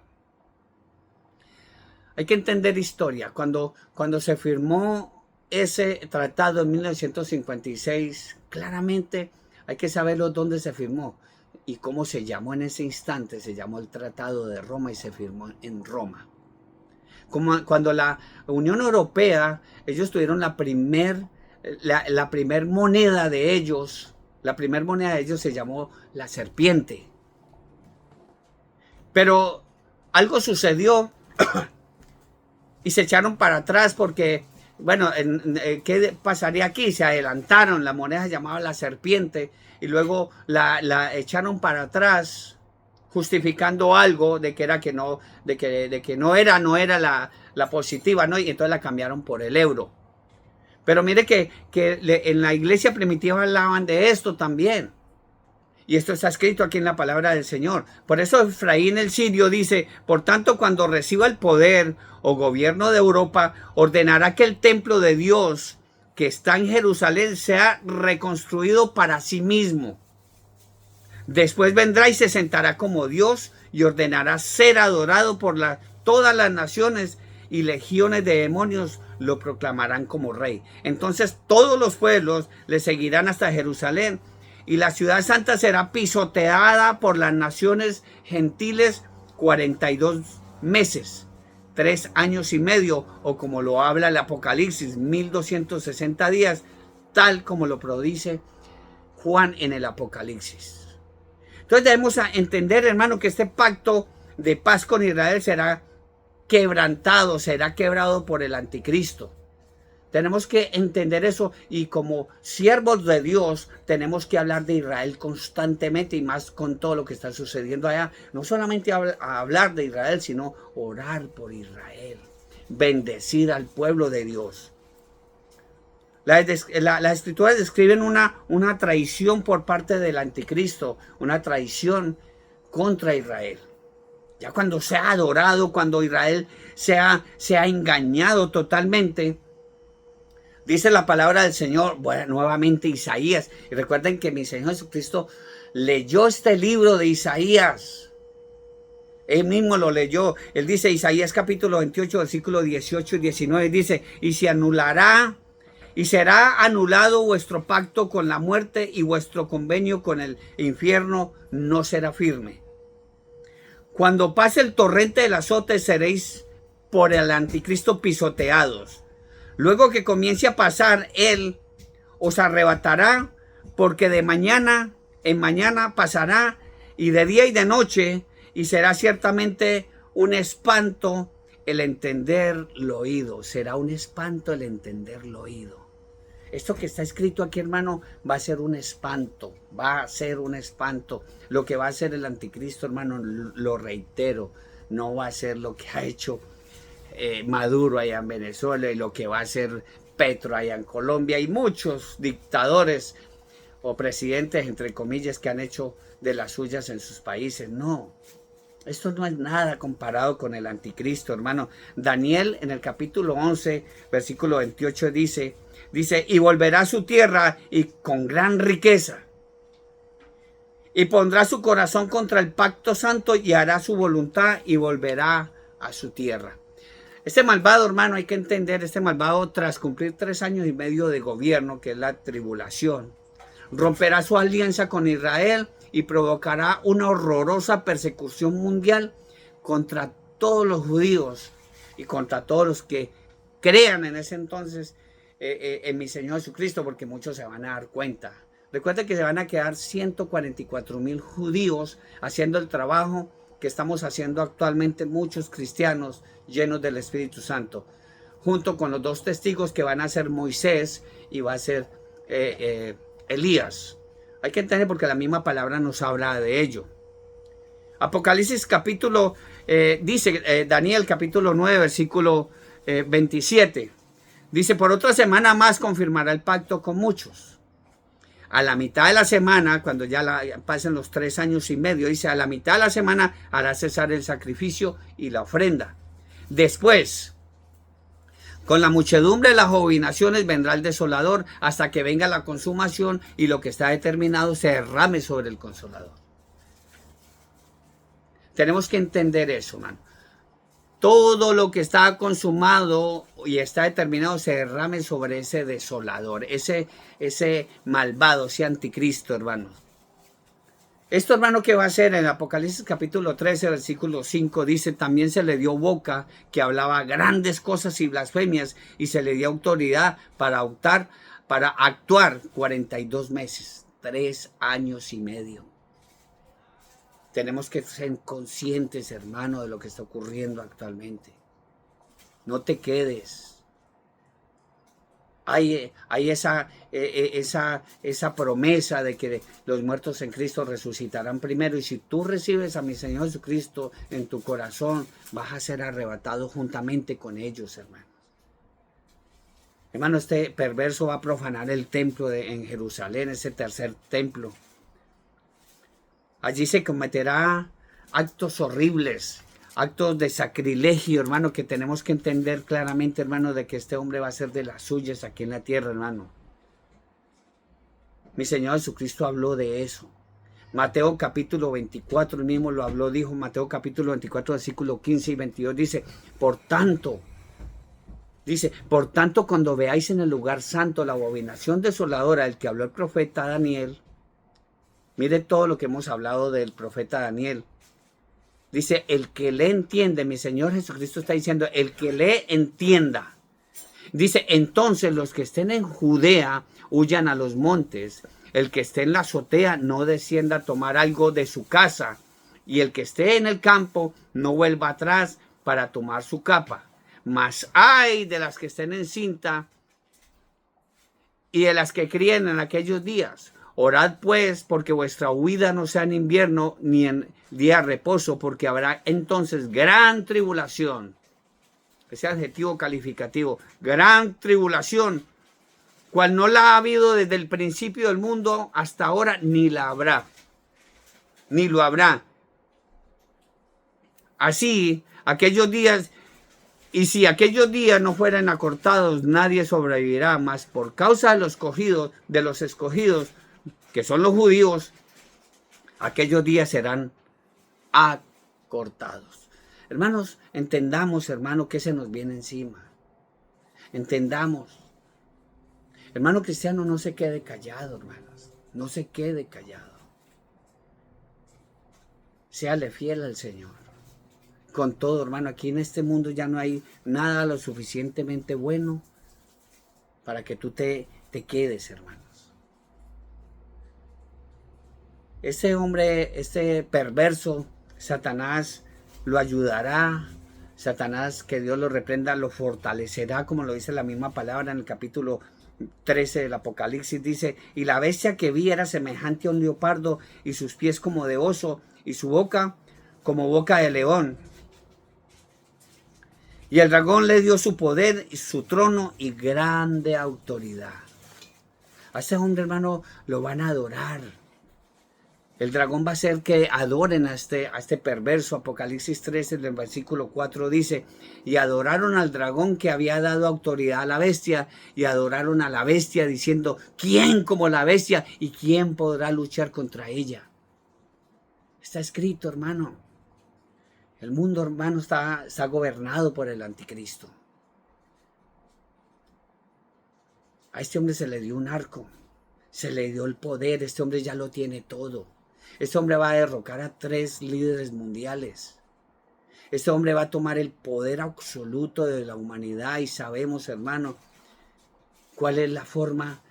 Hay que entender historia. Cuando se firmó ese tratado en 1956, claramente hay que saberlo dónde se firmó y cómo se llamó en ese instante. Se llamó el Tratado de Roma y se firmó en Roma. Como cuando la Unión Europea, ellos tuvieron la primer moneda de ellos. La primer moneda de ellos se llamó la serpiente. Pero algo sucedió y se echaron para atrás porque, bueno, ¿qué pasaría aquí? Se adelantaron, la moneda se llamaba la serpiente y luego la echaron para atrás justificando algo de que era que no, de que no era la positiva, ¿no? Y entonces la cambiaron por el euro. Pero mire que en la iglesia primitiva hablaban de esto también. Y esto está escrito aquí en la palabra del Señor. Por eso Efraín el Sirio dice, por tanto, cuando reciba el poder o gobierno de Europa, ordenará que el templo de Dios que está en Jerusalén sea reconstruido para sí mismo. Después vendrá y se sentará como Dios y ordenará ser adorado por todas las naciones y legiones de demonios lo proclamarán como rey. Entonces todos los pueblos le seguirán hasta Jerusalén y la ciudad santa será pisoteada por las naciones gentiles 42 meses, 3 años y medio, o como lo habla el Apocalipsis, 1260 días, tal como lo predice Juan en el Apocalipsis. Entonces debemos entender, hermano, que este pacto de paz con Israel será quebrantado, será quebrado por el anticristo. Tenemos que entender eso y como siervos de Dios tenemos que hablar de Israel constantemente y más con todo lo que está sucediendo allá. No solamente hablar de Israel, sino orar por Israel, bendecir al pueblo de Dios. Las escrituras describen una traición por parte del anticristo, una traición contra Israel. Ya cuando se ha adorado, cuando Israel se ha engañado totalmente, dice la palabra del Señor, bueno, nuevamente Isaías. Y recuerden que mi Señor Jesucristo leyó este libro de Isaías. Él mismo lo leyó. Él dice, Isaías capítulo 28, versículos 18 y 19, dice, y se anulará y será anulado vuestro pacto con la muerte y vuestro convenio con el infierno no será firme. Cuando pase el torrente del azote seréis por el anticristo pisoteados. Luego que comience a pasar, él os arrebatará, porque de mañana en mañana pasará, y de día y de noche, y será ciertamente un espanto el entender lo oído. Será un espanto el entender lo oído. Esto que está escrito aquí, hermano, va a ser un espanto, va a ser un espanto. Lo que va a hacer el anticristo, hermano, lo reitero, no va a ser lo que ha hecho Maduro allá en Venezuela y lo que va a hacer Petro allá en Colombia y muchos dictadores o presidentes, entre comillas, que han hecho de las suyas en sus países. No, esto no es nada comparado con el anticristo, hermano. Daniel en el capítulo 11, versículo 28 dice, y volverá a su tierra y con gran riqueza. Y pondrá su corazón contra el pacto santo y hará su voluntad y volverá a su tierra. Este malvado, hermano, hay que entender, este malvado tras cumplir 3 años y medio de gobierno, que es la tribulación, romperá su alianza con Israel y provocará una horrorosa persecución mundial contra todos los judíos y contra todos los que crean en ese entonces en mi Señor Jesucristo, porque muchos se van a dar cuenta. Recuerden que se van a quedar 144,000 judíos haciendo el trabajo que estamos haciendo actualmente muchos cristianos llenos del Espíritu Santo, junto con los 2 testigos que van a ser Moisés y va a ser Elías. Hay que entender porque la misma palabra nos habla de ello. Apocalipsis capítulo, dice Daniel capítulo 9, versículo 27. Dice, por otra semana más confirmará el pacto con muchos. A la mitad de la semana, cuando ya pasen los 3 años y medio, dice, a la mitad de la semana hará cesar el sacrificio y la ofrenda. Después, con la muchedumbre de las abominaciones vendrá el desolador hasta que venga la consumación y lo que está determinado se derrame sobre el consolador. Tenemos que entender eso, hermano. Todo lo que está consumado y está determinado se derrame sobre ese desolador, ese malvado, ese anticristo, hermano. Esto, hermano, que va a ser en Apocalipsis capítulo 13, versículo 5, dice, también se le dio boca que hablaba grandes cosas y blasfemias y se le dio autoridad para actuar 42 meses, 3 años y medio. Tenemos que ser conscientes, hermano, de lo que está ocurriendo actualmente. No te quedes. Hay esa promesa de que los muertos en Cristo resucitarán primero. Y si tú recibes a mi Señor Jesucristo en tu corazón, vas a ser arrebatado juntamente con ellos, hermanos. Hermano, este perverso va a profanar el templo en Jerusalén, ese tercer templo. Allí se cometerá actos horribles, actos de sacrilegio, hermano, que tenemos que entender claramente, hermano, de que este hombre va a ser de las suyas aquí en la tierra, hermano. Mi Señor Jesucristo habló de eso. Mateo capítulo 24, él mismo lo habló, dijo Mateo capítulo 24, versículo 15 y 22, dice, por tanto, cuando veáis en el lugar santo la abominación desoladora del que habló el profeta Daniel. Mire todo lo que hemos hablado del profeta Daniel. Dice, el que le entiende, mi Señor Jesucristo está diciendo, el que le entienda. Dice, entonces los que estén en Judea huyan a los montes. El que esté en la azotea no descienda a tomar algo de su casa. Y el que esté en el campo no vuelva atrás para tomar su capa. Mas ay de las que estén en cinta y de las que críen en aquellos días. Orad pues, porque vuestra huida no sea en invierno ni en día de reposo, porque habrá entonces gran tribulación. Ese adjetivo calificativo, gran tribulación, cual no la ha habido desde el principio del mundo hasta ahora, ni la habrá, ni lo habrá. Así, aquellos días, y si aquellos días no fueran acortados, nadie sobrevivirá, mas por causa de los escogidos, que son los judíos, aquellos días serán acortados. Hermanos, entendamos, hermano, que se nos viene encima. Entendamos. Hermano cristiano, no se quede callado, hermanos. No se quede callado. Séale fiel al Señor. Con todo, hermano, aquí en este mundo ya no hay nada lo suficientemente bueno para que tú te quedes, hermanos. Este hombre, este perverso, Satanás, lo ayudará. Satanás, que Dios lo reprenda, lo fortalecerá, como lo dice la misma palabra en el capítulo 13 del Apocalipsis. Dice, y la bestia que vi era semejante a un leopardo, y sus pies como de oso, y su boca como boca de león. Y el dragón le dio su poder, y su trono y grande autoridad. A ese hombre, hermano, lo van a adorar. El dragón va a hacer que adoren a este perverso. Apocalipsis 13, del versículo 4 dice, y adoraron al dragón que había dado autoridad a la bestia, y adoraron a la bestia diciendo, ¿quién como la bestia? ¿Y quién podrá luchar contra ella? Está escrito, hermano. El mundo, hermano, está gobernado por el anticristo. A este hombre se le dio un arco, se le dio el poder, este hombre ya lo tiene todo. Este hombre va a derrocar a 3 líderes mundiales. Este hombre va a tomar el poder absoluto de la humanidad y sabemos, hermano, cuál es la forma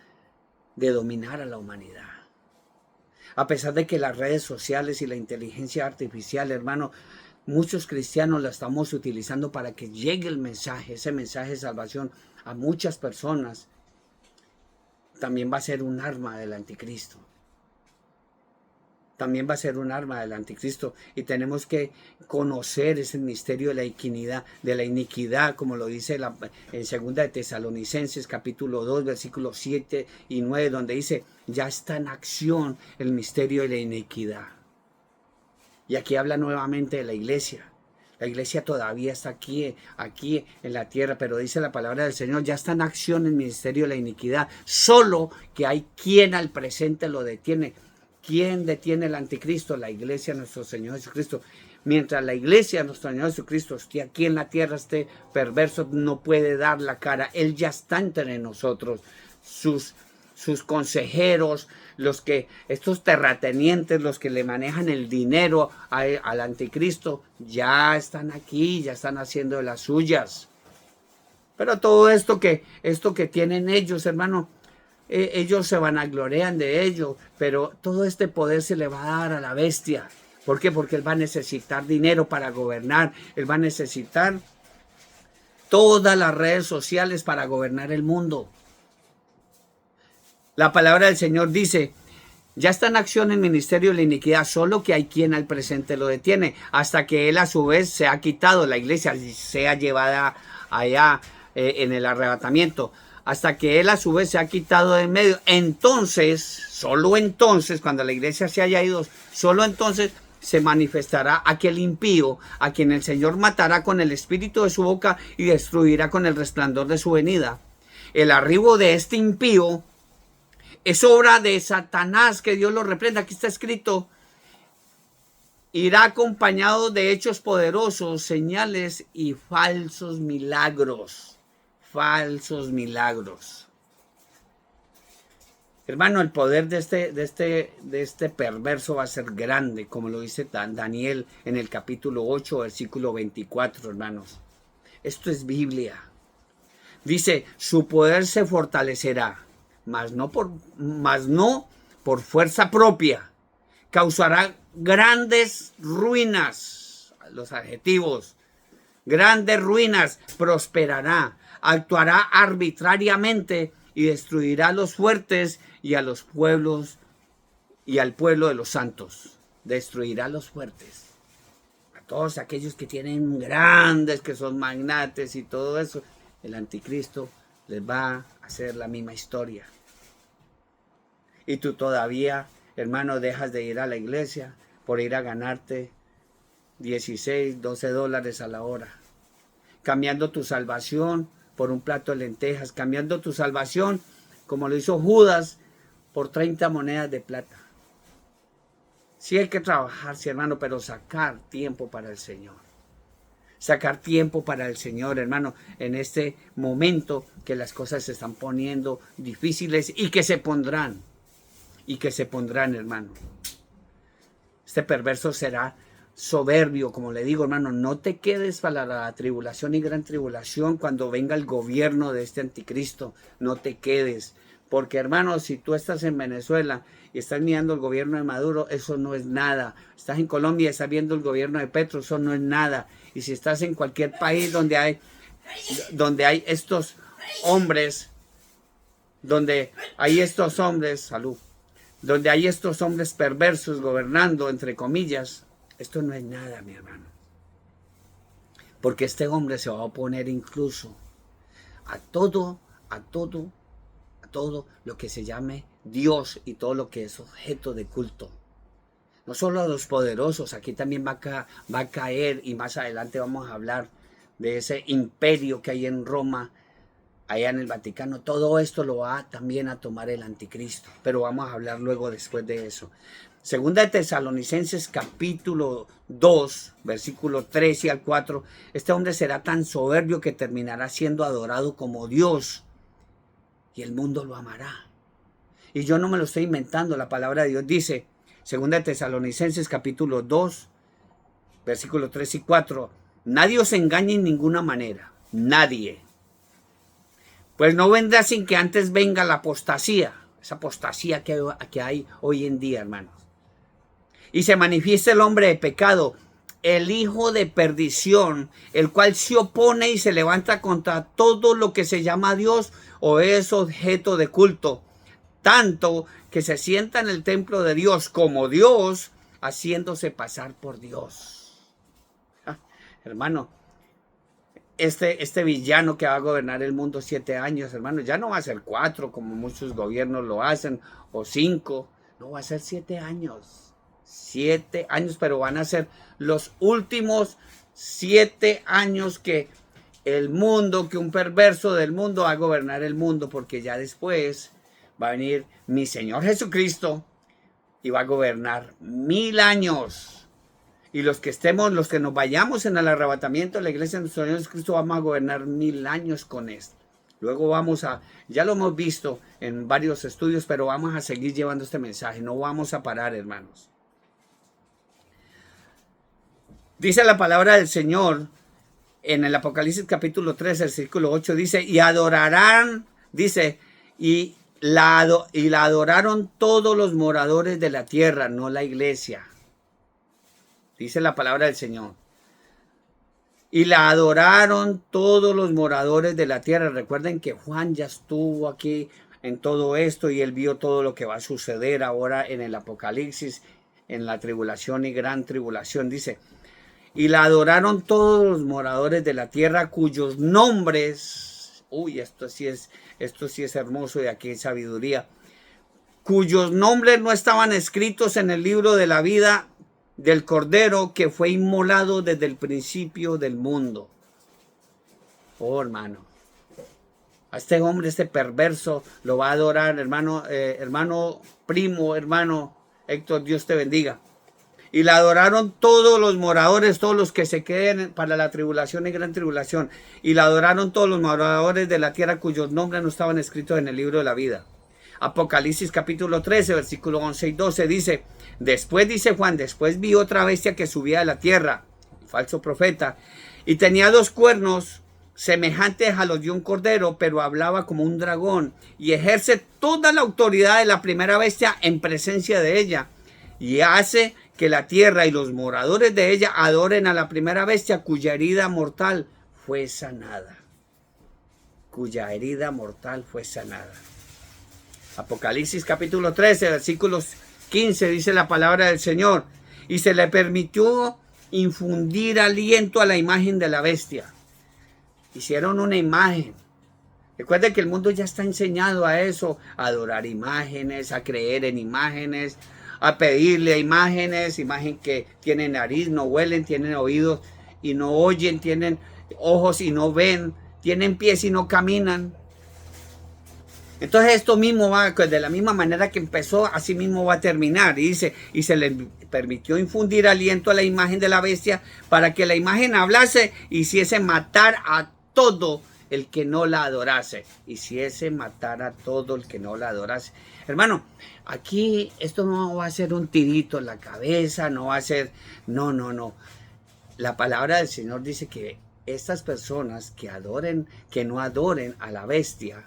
de dominar a la humanidad. A pesar de que las redes sociales y la inteligencia artificial, hermano, muchos cristianos la estamos utilizando para que llegue el mensaje, ese mensaje de salvación a muchas personas, también va a ser un arma del anticristo. También va a ser un arma del anticristo y tenemos que conocer ese misterio de la iniquidad, como lo dice en 2 de Tesalonicenses capítulo 2 versículos 7 y 9, donde dice, ya está en acción el misterio de la iniquidad. Y aquí habla nuevamente de la iglesia. La iglesia todavía está aquí en la tierra, pero dice la palabra del Señor, ya está en acción el ministerio de la iniquidad, solo que hay quien al presente lo detiene. ¿Quién detiene el anticristo? La iglesia de nuestro Señor Jesucristo. Mientras la iglesia de nuestro Señor Jesucristo esté aquí en la tierra, este perverso no puede dar la cara. Él ya está entre nosotros. Sus consejeros, estos terratenientes, los que le manejan el dinero al anticristo, ya están aquí, ya están haciendo de las suyas. Pero todo esto que tienen ellos, hermano, ellos se vanaglorian de ello, pero todo este poder se le va a dar a la bestia. ¿Por qué? Porque él va a necesitar dinero para gobernar. Él va a necesitar todas las redes sociales para gobernar el mundo. La palabra del Señor dice, ya está en acción el ministerio de la iniquidad, solo que hay quien al presente lo detiene, hasta que él a su vez se ha quitado, la iglesia sea llevada allá en el arrebatamiento. Hasta que él a su vez se ha quitado de en medio. Entonces, solo entonces, cuando la iglesia se haya ido, solo entonces se manifestará aquel impío a quien el Señor matará con el espíritu de su boca y destruirá con el resplandor de su venida. El arribo de este impío es obra de Satanás, que Dios lo reprenda. Aquí está escrito, irá acompañado de hechos poderosos, señales y falsos milagros. Falsos milagros. Hermano, el poder de este perverso va a ser grande, como lo dice Daniel en el capítulo 8, versículo 24, hermanos. Esto es Biblia. Dice, su poder se fortalecerá, mas no por fuerza propia. Causará grandes ruinas, los adjetivos, grandes ruinas, prosperará, actuará arbitrariamente y destruirá a los fuertes y a los pueblos y al pueblo de los santos. Destruirá a los fuertes. A todos aquellos que tienen grandes, que son magnates y todo eso. El anticristo les va a hacer la misma historia. Y tú todavía, hermano, dejas de ir a la iglesia por ir a ganarte 16, 12 dólares a la hora. Cambiando tu salvación por un plato de lentejas. Cambiando tu salvación, como lo hizo Judas, por 30 monedas de plata. Sí hay que trabajar, sí, hermano, pero sacar tiempo para el Señor. Sacar tiempo para el Señor, hermano, en este momento que las cosas se están poniendo difíciles y que se pondrán. Y que se pondrán, hermano. Este perverso será soberbio, como le digo, hermano. No te quedes para la tribulación y gran tribulación cuando venga el gobierno de este anticristo. No te quedes. Porque, hermano, si tú estás en Venezuela y estás mirando el gobierno de Maduro, eso no es nada. Estás en Colombia y estás viendo el gobierno de Petro, eso no es nada. Y si estás en cualquier país donde hay estos hombres, salud, donde hay estos hombres perversos gobernando, entre comillas, esto no es nada, mi hermano. Porque este hombre se va a oponer incluso a todo lo que se llame Dios y todo lo que es objeto de culto. No solo a los poderosos, aquí también va a caer, y más adelante vamos a hablar de ese imperio que hay en Roma, allá en el Vaticano. Todo esto lo va también a tomar el anticristo, pero vamos a hablar luego después de eso. Segunda de Tesalonicenses capítulo 2, versículo 3 y al 4. Este hombre será tan soberbio que terminará siendo adorado como Dios y el mundo lo amará. Y yo no me lo estoy inventando, la palabra de Dios dice, segunda de Tesalonicenses capítulo 2, versículo 3 y 4. Nadie os engañe en ninguna manera, nadie. Pues no vendrá sin que antes venga la apostasía, esa apostasía que hay hoy en día, hermanos. Y se manifiesta el hombre de pecado, el hijo de perdición, el cual se opone y se levanta contra todo lo que se llama Dios o es objeto de culto, tanto que se sienta en el templo de Dios como Dios, haciéndose pasar por Dios. Hermano, este villano que va a gobernar el mundo 7 años, hermano, ya no va a ser 4 como muchos gobiernos lo hacen, o 5, no, va a ser 7 años. 7 años, pero van a ser los últimos 7 años que un perverso del mundo va a gobernar el mundo, porque ya después va a venir mi Señor Jesucristo y va a gobernar 1000 años. Y los que nos vayamos en el arrebatamiento de la iglesia de nuestro Señor Jesucristo, vamos a gobernar 1000 años con esto. Luego ya lo hemos visto en varios estudios, pero vamos a seguir llevando este mensaje. No vamos a parar, hermanos. Dice la palabra del Señor en el Apocalipsis capítulo 3, versículo 8, dice, y adorarán, dice, y la adoraron todos los moradores de la tierra, no la iglesia. Dice la palabra del Señor. Y la adoraron todos los moradores de la tierra. Recuerden que Juan ya estuvo aquí en todo esto y él vio todo lo que va a suceder ahora en el Apocalipsis, en la tribulación y gran tribulación. Dice, y la adoraron todos los moradores de la tierra cuyos nombres, esto sí es hermoso, y aquí hay sabiduría, cuyos nombres no estaban escritos en el libro de la vida del Cordero que fue inmolado desde el principio del mundo. Oh, hermano, a este hombre, este perverso, lo va a adorar, hermano primo, hermano Héctor, Dios te bendiga. Y la adoraron todos los moradores, todos los que se queden para la tribulación y gran tribulación. Y la adoraron todos los moradores de la tierra cuyos nombres no estaban escritos en el libro de la vida. Apocalipsis capítulo 13, versículo 11 y 12 dice, después, dice Juan, después vi otra bestia que subía de la tierra, falso profeta, y tenía 2 cuernos semejantes a los de un cordero, pero hablaba como un dragón, y ejerce toda la autoridad de la primera bestia en presencia de ella, y hace que la tierra y los moradores de ella adoren a la primera bestia cuya herida mortal fue sanada. cuya herida mortal fue sanada. Apocalipsis capítulo 13, versículos 15, dice la palabra del Señor. Y se le permitió infundir aliento a la imagen de la bestia. Hicieron una imagen. Recuerden que el mundo ya está enseñado a eso, a adorar imágenes, a creer en imágenes, a pedirle a imágenes, imagen que tienen nariz, no huelen, tienen oídos y no oyen, tienen ojos y no ven, tienen pies y no caminan. Entonces esto mismo va, de la misma manera que empezó, así mismo va a terminar. Y dice, y se le permitió infundir aliento a la imagen de la bestia para que la imagen hablase y hiciese matar a todo el que no la adorase. Hiciese matar a todo el que no la adorase. Hermano, aquí esto no va a ser un tirito en la cabeza, no va a ser, no. La palabra del Señor dice que estas personas que no adoren a la bestia,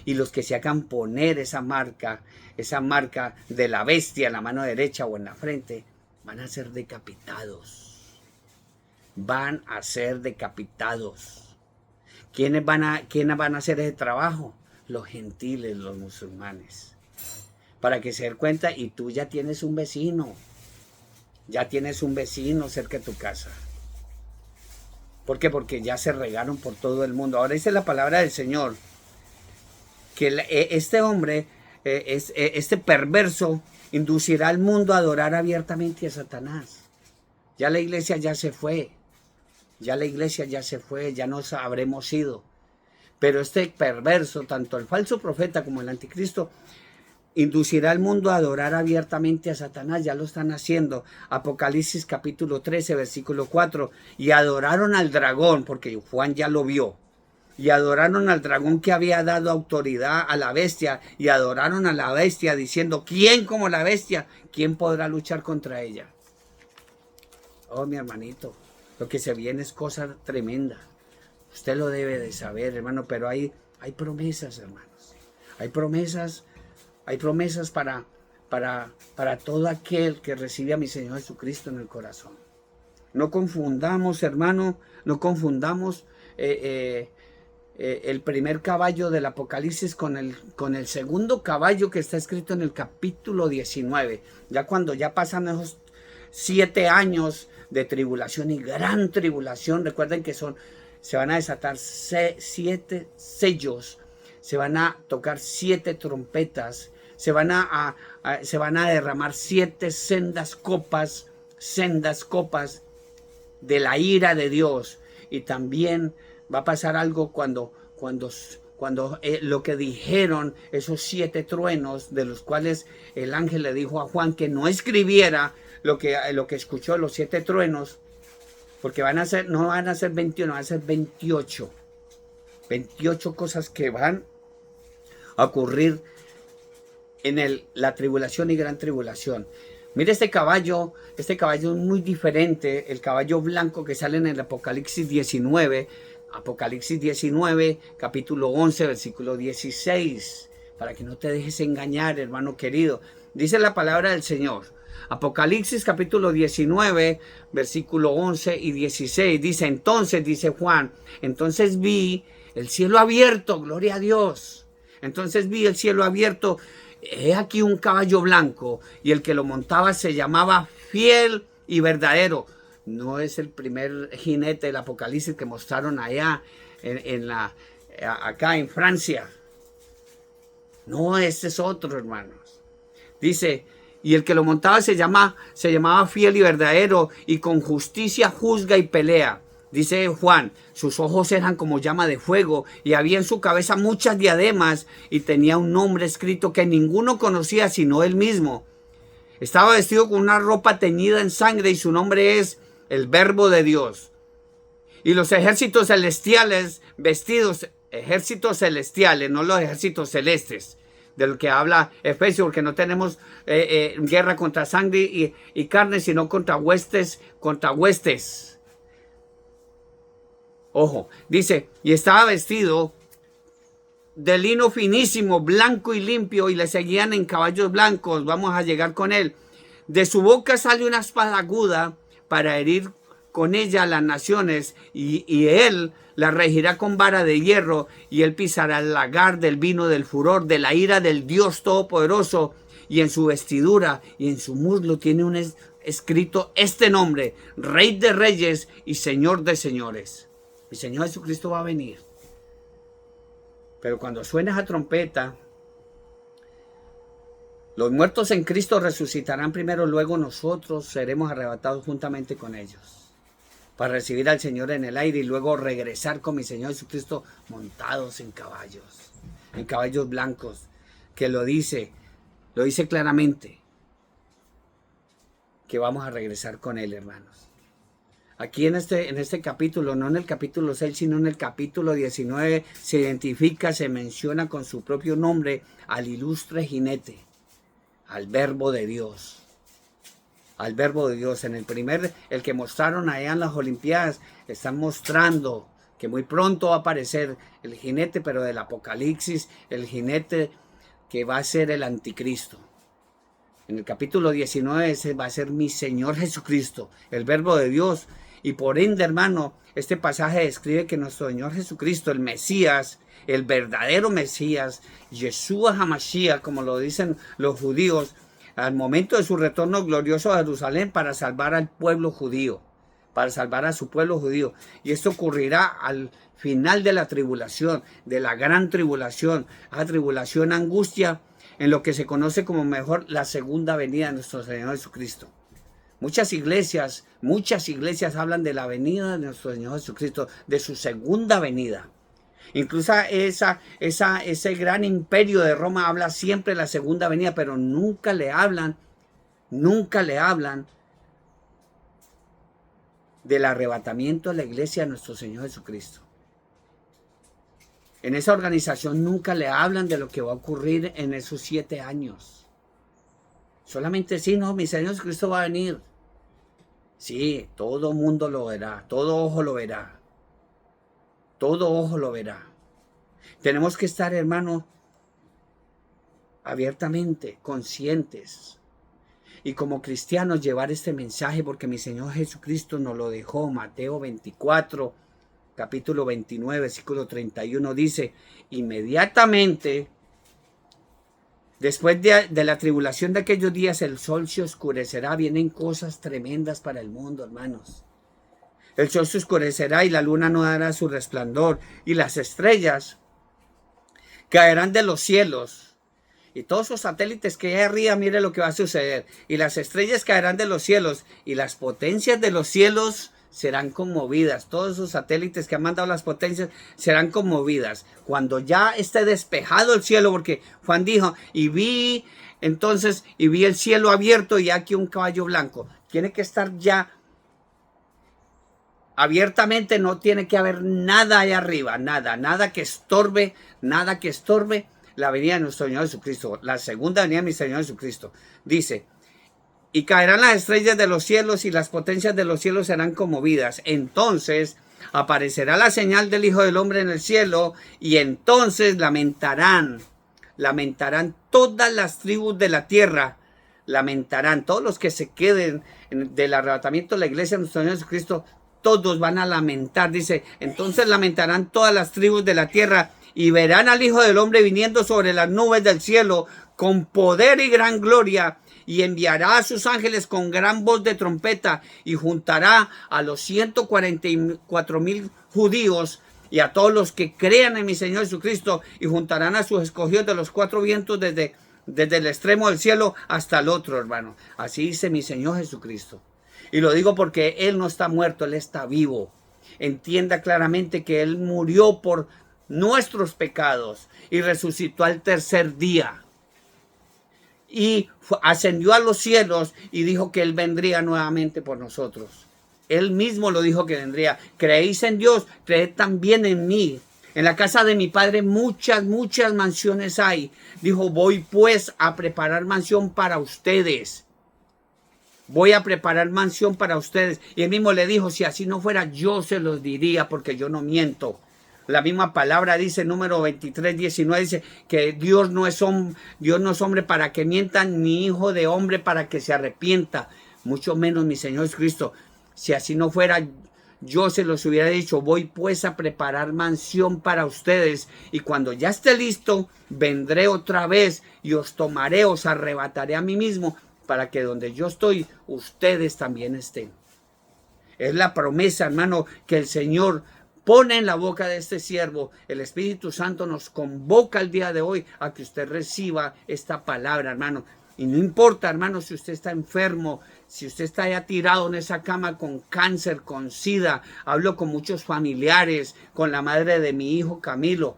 y los que se hagan poner esa marca de la bestia en la mano derecha o en la frente, van a ser decapitados. Van a ser decapitados. ¿Quiénes van a hacer ese trabajo? Los gentiles, los musulmanes. Para que se den cuenta, y tú ya tienes un vecino. Ya tienes un vecino cerca de tu casa. ¿Por qué? Porque ya se regaron por todo el mundo. Ahora dice la palabra del Señor que este hombre, este perverso, inducirá al mundo a adorar abiertamente a Satanás. Ya la iglesia ya se fue. Ya nos habremos ido. Pero este perverso, tanto el falso profeta como el anticristo, inducirá al mundo a adorar abiertamente a Satanás. Ya lo están haciendo. Apocalipsis capítulo 13, versículo 4. Y adoraron al dragón, porque Juan ya lo vio. Y adoraron al dragón que había dado autoridad a la bestia. Y adoraron a la bestia diciendo, ¿quién como la bestia? ¿Quién podrá luchar contra ella? Oh, mi hermanito, lo que se viene es cosa tremenda. Usted lo debe de saber, hermano, pero hay promesas, hermanos. Hay promesas para todo aquel que recibe a mi Señor Jesucristo en el corazón. No confundamos, hermano, el primer caballo del Apocalipsis con el segundo caballo que está escrito en el capítulo 19. Ya cuando ya pasan esos 7 años de tribulación y gran tribulación, recuerden que se van a desatar 7 sellos, se van a tocar 7 trompetas, se van a derramar 7 sendas copas de la ira de Dios. Y también va a pasar algo cuando lo que dijeron esos 7 truenos, de los cuales el ángel le dijo a Juan que no escribiera lo que escuchó, los 7 truenos, porque no van a ser 21, van a ser 28 cosas que van a ocurrir en la tribulación y gran tribulación. Mire este caballo es muy diferente, el caballo blanco que sale en el Apocalipsis 19, capítulo 11, versículo 16, para que no te dejes engañar, hermano querido. Dice la palabra del Señor, Apocalipsis capítulo 19, versículo 11 y 16, dice, entonces, dice Juan, entonces vi el cielo abierto, gloria a Dios, entonces vi el cielo abierto, he aquí un caballo blanco, y el que lo montaba se llamaba Fiel y Verdadero. No es el primer jinete del Apocalipsis que mostraron allá, acá en Francia. No, este es otro, hermanos. Dice, y el que lo montaba se llamaba Fiel y Verdadero, y con justicia juzga y pelea. Dice Juan, sus ojos eran como llama de fuego, y había en su cabeza muchas diademas, y tenía un nombre escrito que ninguno conocía sino él mismo. Estaba vestido con una ropa teñida en sangre, y su nombre es el Verbo de Dios. Y los ejércitos celestiales vestidos, ejércitos celestiales, no los ejércitos celestes, de lo que habla Efesios, porque no tenemos guerra contra sangre y carne, sino contra huestes. Ojo, dice, y estaba vestido de lino finísimo, blanco y limpio, y le seguían en caballos blancos. Vamos a llegar con él. De su boca sale una espada aguda para herir con ella a las naciones, y él la regirá con vara de hierro, y él pisará el lagar del vino del furor, de la ira del Dios Todopoderoso, y en su vestidura y en su muslo tiene escrito este nombre: Rey de Reyes y Señor de Señores. Mi Señor Jesucristo va a venir. Pero cuando suene esa trompeta, los muertos en Cristo resucitarán primero, luego nosotros seremos arrebatados juntamente con ellos para recibir al Señor en el aire y luego regresar con mi Señor Jesucristo montados en caballos blancos, que lo dice claramente, que vamos a regresar con Él, hermanos. Aquí en este capítulo, no en el capítulo 6, sino en el capítulo 19, se identifica, se menciona con su propio nombre al ilustre jinete, al Verbo de Dios. Al Verbo de Dios. En el que mostraron allá en las Olimpiadas, están mostrando que muy pronto va a aparecer el jinete, pero del Apocalipsis, el jinete que va a ser el anticristo. En el capítulo 19 ese va a ser mi Señor Jesucristo, el Verbo de Dios. Y por ende, hermano, este pasaje describe que nuestro Señor Jesucristo, el Mesías, el verdadero Mesías, Yeshua HaMashiach, como lo dicen los judíos, al momento de su retorno glorioso a Jerusalén para salvar al pueblo judío, para salvar a su pueblo judío. Y esto ocurrirá al final de la tribulación, de la gran tribulación, a tribulación, angustia, en lo que se conoce como mejor la segunda venida de nuestro Señor Jesucristo. Muchas iglesias hablan de la venida de nuestro Señor Jesucristo, de su segunda venida. Incluso ese gran imperio de Roma habla siempre de la segunda venida, pero nunca le hablan del arrebatamiento de la iglesia de nuestro Señor Jesucristo. En esa organización nunca le hablan de lo que va a ocurrir en esos 7 años. Solamente sí, no, mi Señor Jesucristo va a venir. Sí, todo mundo lo verá, todo ojo lo verá. Todo ojo lo verá. Tenemos que estar, hermanos, abiertamente conscientes. Y como cristianos llevar este mensaje, porque mi Señor Jesucristo nos lo dejó. Mateo 24, capítulo 29, versículo 31 dice: inmediatamente después de la tribulación de aquellos días, el sol se oscurecerá. Vienen cosas tremendas para el mundo, hermanos. El sol se oscurecerá y la luna no dará su resplandor, y las estrellas caerán de los cielos. Y todos esos satélites que hay arriba, mire lo que va a suceder. Y las estrellas caerán de los cielos, y las potencias de los cielos serán conmovidas. Todos esos satélites que han mandado las potencias serán conmovidas. Cuando ya esté despejado el cielo, porque Juan dijo, y vi el cielo abierto y aquí un caballo blanco. Tiene que estar ya abiertamente, no tiene que haber nada allá arriba, nada que estorbe la venida de nuestro Señor Jesucristo, la segunda venida de mi Señor Jesucristo. Dice: y caerán las estrellas de los cielos y las potencias de los cielos serán conmovidas. Entonces aparecerá la señal del Hijo del Hombre en el cielo, y entonces lamentarán todas las tribus de la tierra, lamentarán todos los que se queden del arrebatamiento de la iglesia de nuestro Señor Jesucristo. Todos van a lamentar, dice, entonces lamentarán todas las tribus de la tierra y verán al Hijo del Hombre viniendo sobre las nubes del cielo con poder y gran gloria, y enviará a sus ángeles con gran voz de trompeta, y juntará a los 144,000 judíos y a todos los que crean en mi Señor Jesucristo, y juntarán a sus escogidos de los 4 vientos desde el extremo del cielo hasta el otro, hermano. Así dice mi Señor Jesucristo. Y lo digo porque Él no está muerto, Él está vivo. Entienda claramente que Él murió por nuestros pecados y resucitó al tercer día. Y ascendió a los cielos y dijo que Él vendría nuevamente por nosotros. Él mismo lo dijo que vendría. Creéis en Dios, creed también en mí. En la casa de mi Padre muchas mansiones hay. Dijo, voy pues a preparar mansión para ustedes. Voy a preparar mansión para ustedes. Y él mismo le dijo, si así no fuera, yo se los diría, porque yo no miento. La misma palabra dice, número 23, 19, dice que Dios no es hombre para que mienta, ni hijo de hombre para que se arrepienta. Mucho menos mi Señor Jesucristo. Si así no fuera, yo se los hubiera dicho, voy pues a preparar mansión para ustedes, y cuando ya esté listo, vendré otra vez y os tomaré, os arrebataré a mí mismo, para que donde yo estoy, ustedes también estén. Es la promesa, hermano, que el Señor pone en la boca de este siervo. El Espíritu Santo nos convoca el día de hoy a que usted reciba esta palabra, hermano. Y no importa, hermano, si usted está enfermo, si usted está ya tirado en esa cama con cáncer, con SIDA. Hablo con muchos familiares, con la madre de mi hijo Camilo,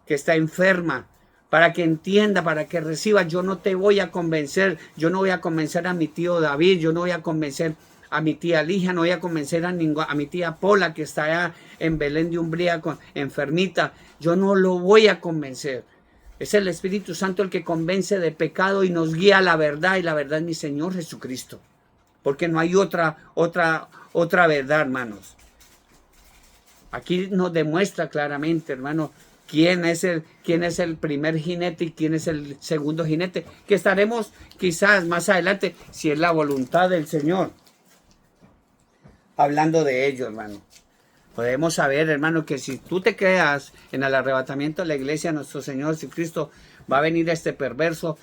que está enferma, para que entienda, para que reciba. Yo no te voy a convencer, yo no voy a convencer a mi tío David, yo no voy a convencer a mi tía Ligia, no voy a convencer a mi tía Pola, que está allá en Belén de Umbría enfermita. Yo no lo voy a convencer. Es el Espíritu Santo el que convence de pecado y nos guía a la verdad, y la verdad es mi Señor Jesucristo. Porque no hay otra verdad, hermanos. Aquí nos demuestra claramente, hermano, quién es el primer jinete y quién es el segundo jinete, que estaremos quizás más adelante, si es la voluntad del Señor, hablando de ello, hermano. Podemos saber, hermano, que si tú te quedas en el arrebatamiento de la iglesia, nuestro Señor Jesucristo va a venir este perverso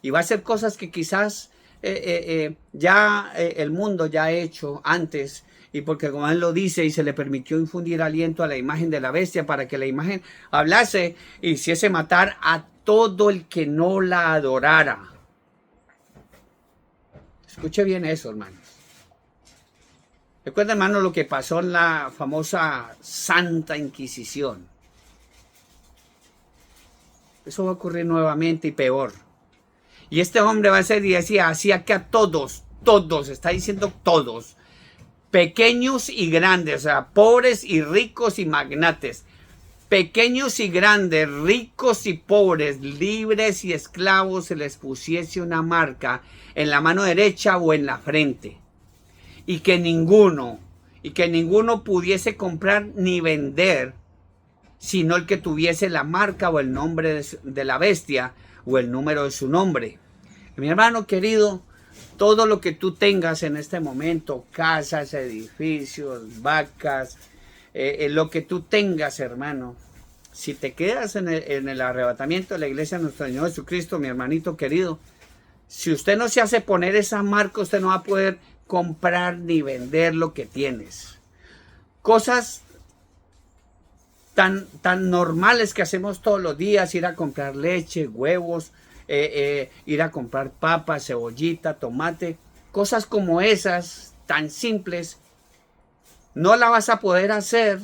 y va a hacer cosas que quizás el mundo ya ha hecho antes, y porque como él lo dice, y se le permitió infundir aliento a la imagen de la bestia para que la imagen hablase y hiciese matar a todo el que no la adorara. Escuche bien eso, hermanos. Recuerda, hermano, lo que pasó en la famosa Santa Inquisición. Eso va a ocurrir nuevamente y peor. Y este hombre va a ser y decía, hacía que a todos, está diciendo todos, pequeños y grandes, o sea, pobres y ricos y magnates, pequeños y grandes, ricos y pobres, libres y esclavos, se les pusiese una marca en la mano derecha o en la frente. Y que ninguno pudiese comprar ni vender, sino el que tuviese la marca o el nombre de la bestia o el número de su nombre. Mi hermano querido, todo lo que tú tengas en este momento, casas, edificios, vacas, lo que tú tengas, hermano, si te quedas en el arrebatamiento de la iglesia de nuestro Señor Jesucristo, mi hermanito querido, si usted no se hace poner esa marca, usted no va a poder comprar ni vender lo que tienes. Cosas tan normales que hacemos todos los días, ir a comprar leche, huevos, ir a comprar papas, cebollita, tomate, cosas como esas, tan simples, no la vas a poder hacer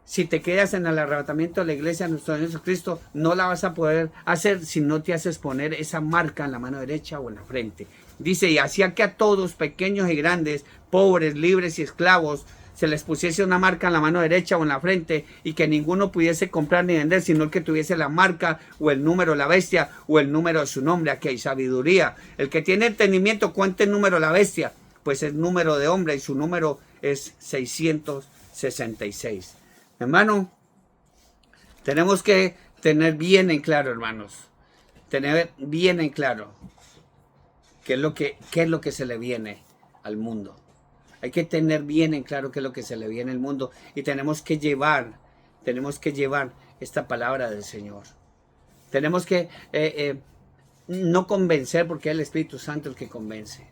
si te quedas en el arrebatamiento de la iglesia de nuestro Señor Jesucristo. No la vas a poder hacer si no te haces poner esa marca en la mano derecha o en la frente. Dice, y hacía que a todos, pequeños y grandes, pobres, libres y esclavos, se les pusiese una marca en la mano derecha o en la frente, y que ninguno pudiese comprar ni vender, sino el que tuviese la marca o el número de la bestia o el número de su nombre. Aquí hay sabiduría. El que tiene entendimiento, cuente el número de la bestia, pues es número de hombre y su número es 666. Hermano, tenemos que tener bien en claro, hermanos, tener bien en claro qué es lo que se le viene al mundo. Hay que tener bien en claro qué es lo que se le viene al mundo, y tenemos que llevar esta palabra del Señor. Tenemos que no convencer, porque es el Espíritu Santo el que convence,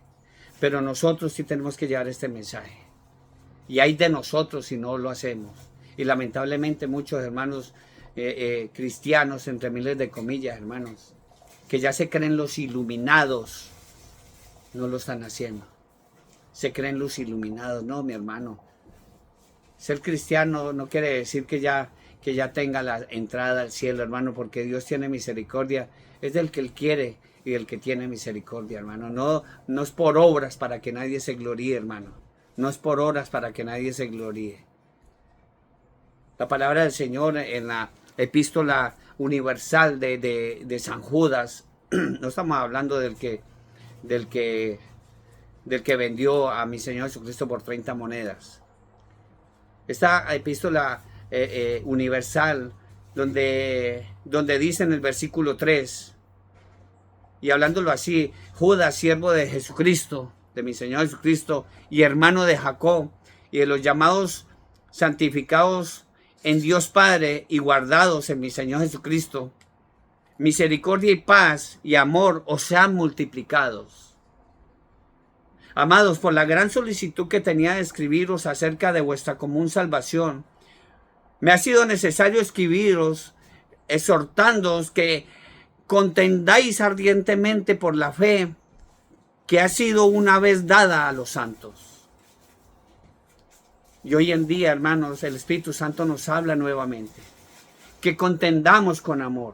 pero nosotros sí tenemos que llevar este mensaje. Y hay de nosotros si no lo hacemos. Y lamentablemente muchos hermanos cristianos, entre miles de comillas, hermanos, que ya se creen los iluminados, no lo están haciendo. Se creen los iluminados. No, mi hermano. Ser cristiano no quiere decir que ya tenga la entrada al cielo, hermano, porque Dios tiene misericordia. Es del que Él quiere y del que tiene misericordia, hermano. No es por obras para que nadie se gloríe, hermano. No es por obras para que nadie se gloríe. La palabra del Señor en la epístola universal de San Judas, no estamos hablando del que vendió a mi Señor Jesucristo por 30 monedas. Esta epístola universal, donde dice en el versículo 3, y hablándolo así, Judas, siervo de Jesucristo, de mi Señor Jesucristo y hermano de Jacob, y de los llamados santificados en Dios Padre y guardados en mi Señor Jesucristo, misericordia y paz y amor os sean multiplicados. Amados, por la gran solicitud que tenía de escribiros acerca de vuestra común salvación, me ha sido necesario escribiros, exhortándoos que contendáis ardientemente por la fe que ha sido una vez dada a los santos. Y hoy en día, hermanos, el Espíritu Santo nos habla nuevamente, que contendamos con amor.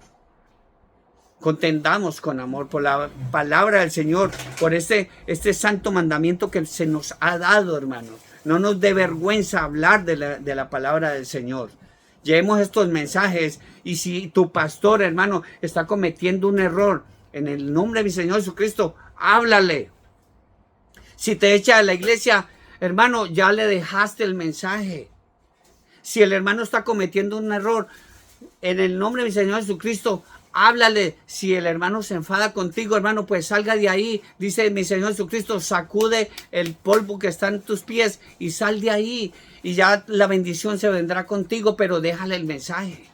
Contendamos con amor por la palabra del Señor, por este santo mandamiento que se nos ha dado, hermanos. No nos dé vergüenza hablar de la palabra del Señor. Llevemos estos mensajes, y si tu pastor, hermano, está cometiendo un error, en el nombre de mi Señor Jesucristo, háblale. Si te echa de la iglesia, hermano, ya le dejaste el mensaje. Si el hermano está cometiendo un error, en el nombre de mi Señor Jesucristo, háblale. Si el hermano se enfada contigo, hermano, pues salga de ahí. Dice mi Señor Jesucristo, sacude el polvo que está en tus pies y sal de ahí. Y ya la bendición se vendrá contigo, pero déjale el mensaje.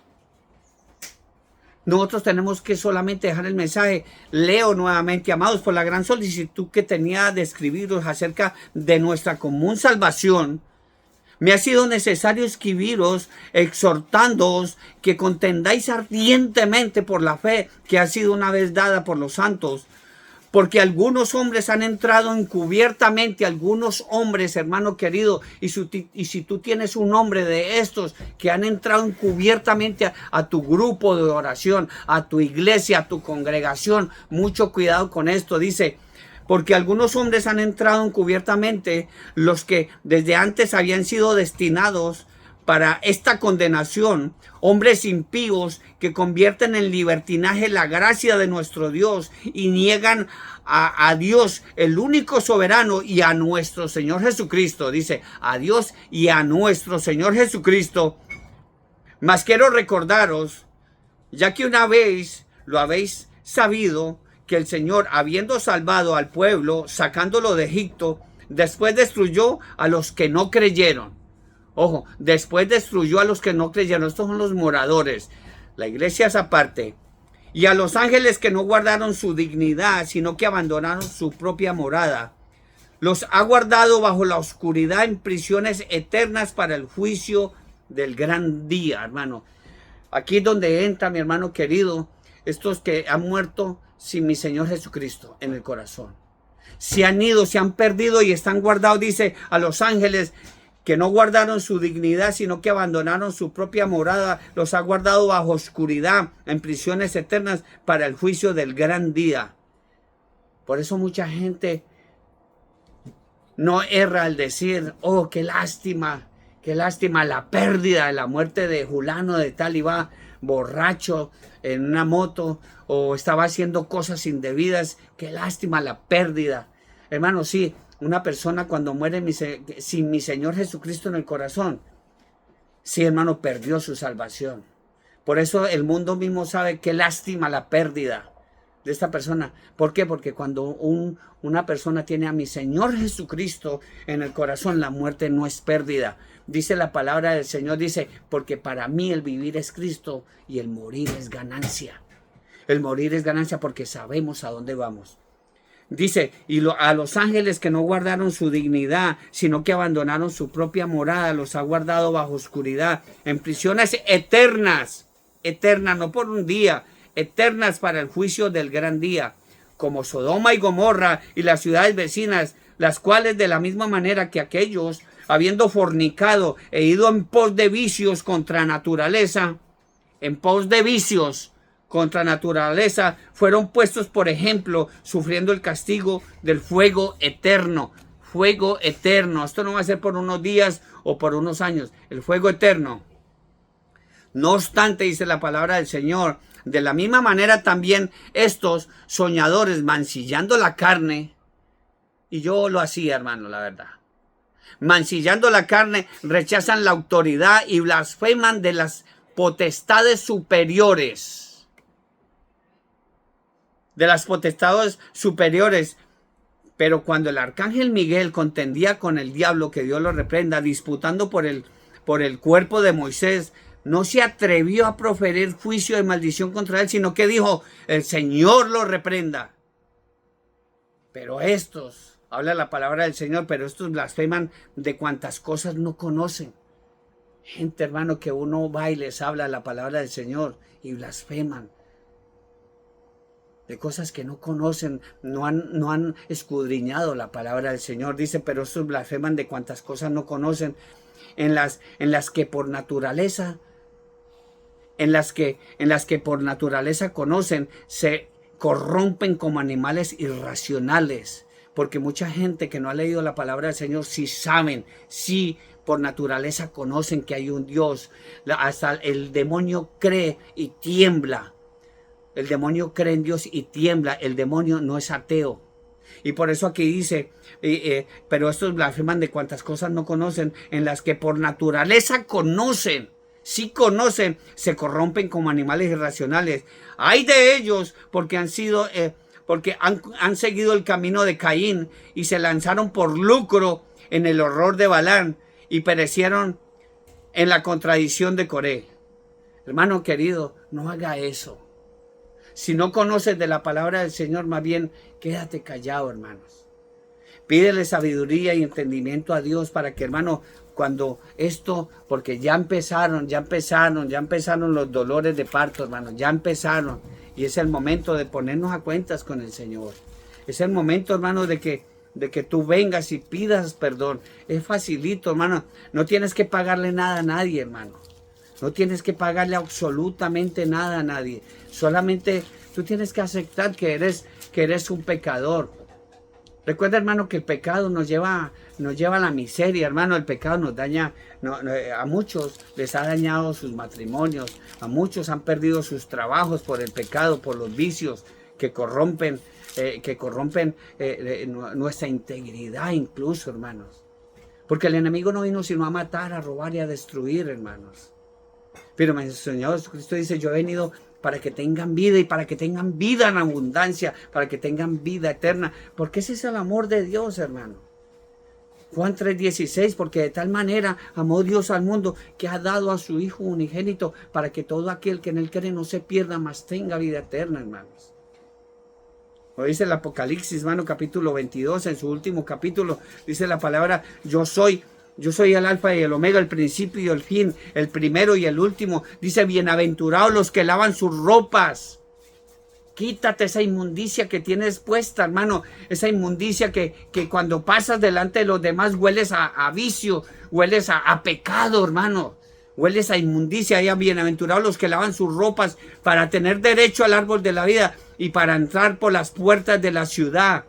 Nosotros tenemos que solamente dejar el mensaje. Leo nuevamente, amados, por la gran solicitud que tenía de escribiros acerca de nuestra común salvación, me ha sido necesario escribiros exhortándoos que contendáis ardientemente por la fe que ha sido una vez dada por los santos, porque algunos hombres han entrado encubiertamente, algunos hombres, hermano querido, y si tú tienes un hombre de estos que han entrado encubiertamente a tu grupo de oración, a tu iglesia, a tu congregación, mucho cuidado con esto. Dice, porque algunos hombres han entrado encubiertamente, los que desde antes habían sido destinados para esta condenación, hombres impíos que convierten en libertinaje la gracia de nuestro Dios y niegan a Dios, el único soberano, y a nuestro Señor Jesucristo. Dice, a Dios y a nuestro Señor Jesucristo. Mas quiero recordaros, ya que una vez lo habéis sabido, que el Señor, habiendo salvado al pueblo, sacándolo de Egipto, después destruyó a los que no creyeron. Ojo, después destruyó a los que no creyeron. Estos son los moradores. La iglesia es aparte. Y a los ángeles que no guardaron su dignidad, sino que abandonaron su propia morada. Los ha guardado bajo la oscuridad en prisiones eternas para el juicio del gran día, hermano. Aquí es donde entra, mi hermano querido, estos que han muerto sin mi Señor Jesucristo en el corazón. Se han ido, se han perdido y están guardados, dice, a los ángeles que no guardaron su dignidad, sino que abandonaron su propia morada, los ha guardado bajo oscuridad, en prisiones eternas, para el juicio del gran día. Por eso mucha gente no erra al decir, oh, qué lástima la pérdida de la muerte de fulano de tal, iba borracho en una moto, o estaba haciendo cosas indebidas, qué lástima la pérdida. Hermano, sí, una persona cuando muere sin mi Señor Jesucristo en el corazón, sí, hermano, perdió su salvación. Por eso el mundo mismo sabe qué lástima la pérdida de esta persona. ¿Por qué? Porque cuando una persona tiene a mi Señor Jesucristo en el corazón, la muerte no es pérdida. Dice la palabra del Señor, dice, porque para mí el vivir es Cristo y el morir es ganancia. El morir es ganancia porque sabemos a dónde vamos. Dice, a los ángeles que no guardaron su dignidad, sino que abandonaron su propia morada, los ha guardado bajo oscuridad, en prisiones eternas, no por un día, eternas para el juicio del gran día, como Sodoma y Gomorra y las ciudades vecinas, las cuales de la misma manera que aquellos, habiendo fornicado e ido en pos de vicios contra naturaleza, fueron puestos por ejemplo, sufriendo el castigo del fuego eterno. Fuego eterno. Esto no va a ser por unos días o por unos años. El fuego eterno. No obstante, dice la palabra del Señor, de la misma manera también estos soñadores, mancillando la carne, y yo lo hacía, hermano, la verdad, mancillando la carne, rechazan la autoridad y blasfeman de las potestades superiores. Pero cuando el arcángel Miguel contendía con el diablo, que Dios lo reprenda, disputando por el cuerpo de Moisés, no se atrevió a proferir juicio de maldición contra él, sino que dijo, el Señor lo reprenda. Pero estos, habla la palabra del Señor, pero estos blasfeman de cuantas cosas no conocen. Gente, hermano, que uno va y les habla la palabra del Señor y blasfeman de cosas que no conocen, no han escudriñado la palabra del Señor. Dice, pero estos blasfeman de cuantas cosas no conocen, en las que por naturaleza, en las que por naturaleza conocen, se corrompen como animales irracionales. Porque mucha gente que no ha leído la palabra del Señor sí saben, sí por naturaleza conocen que hay un Dios. Hasta el demonio cree y tiembla. El demonio cree en Dios y tiembla. El demonio no es ateo. Y por eso aquí dice, pero estos blasfeman de cuantas cosas no conocen, en las que por naturaleza conocen, sí conocen, se corrompen como animales irracionales. Hay de ellos porque han seguido el camino de Caín y se lanzaron por lucro en el horror de Balaam y perecieron en la contradicción de Coré. Hermano querido, no haga eso. Si no conoces de la palabra del Señor, más bien quédate callado, hermanos. Pídele sabiduría y entendimiento a Dios para que, hermano, cuando esto, porque ya empezaron los dolores de parto, hermano, ya empezaron. Y es el momento de ponernos a cuentas con el Señor. Es el momento, hermano, de que tú vengas y pidas perdón. Es facilito, hermano. No tienes que pagarle nada a nadie, hermano. No tienes que pagarle absolutamente nada a nadie. Solamente tú tienes que aceptar que eres un pecador. Recuerda, hermano, que el pecado nos lleva a la miseria, hermano. El pecado nos daña, a muchos les ha dañado sus matrimonios, a muchos han perdido sus trabajos por el pecado, por los vicios que corrompen nuestra integridad incluso, hermanos. Porque el enemigo no vino sino a matar, a robar y a destruir, hermanos. Pero el Señor Jesucristo dice, yo he venido para que tengan vida y para que tengan vida en abundancia, para que tengan vida eterna. Porque ese es el amor de Dios, hermano. Juan 3:16, porque de tal manera amó Dios al mundo que ha dado a su Hijo unigénito para que todo aquel que en él cree no se pierda, mas tenga vida eterna, hermanos. Lo dice el Apocalipsis, hermano, capítulo 22, en su último capítulo, dice la palabra, yo soy el alfa y el omega, el principio y el fin, el primero y el último. Dice, bienaventurados los que lavan sus ropas. Quítate esa inmundicia que tienes puesta, hermano. Esa inmundicia que cuando pasas delante de los demás hueles a vicio, hueles a pecado, hermano. Hueles a inmundicia. Ya bienaventurados los que lavan sus ropas para tener derecho al árbol de la vida y para entrar por las puertas de la ciudad.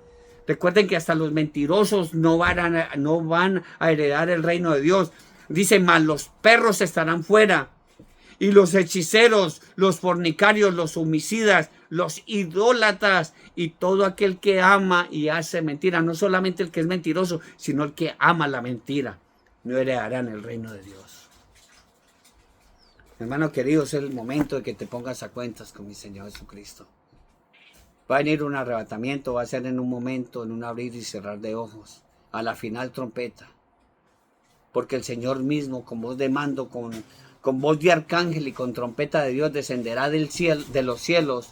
Recuerden que hasta los mentirosos no van a heredar el reino de Dios. Dice, mas los perros estarán fuera. Y los hechiceros, los fornicarios, los homicidas, los idólatras y todo aquel que ama y hace mentira. No solamente el que es mentiroso, sino el que ama la mentira. No heredarán el reino de Dios. Hermano querido, es el momento de que te pongas a cuentas con mi Señor Jesucristo. Va a venir un arrebatamiento, va a ser en un momento, en un abrir y cerrar de ojos, a la final trompeta. Porque el Señor mismo, con voz de mando, con voz de arcángel y con trompeta de Dios, descenderá del cielo, de los cielos.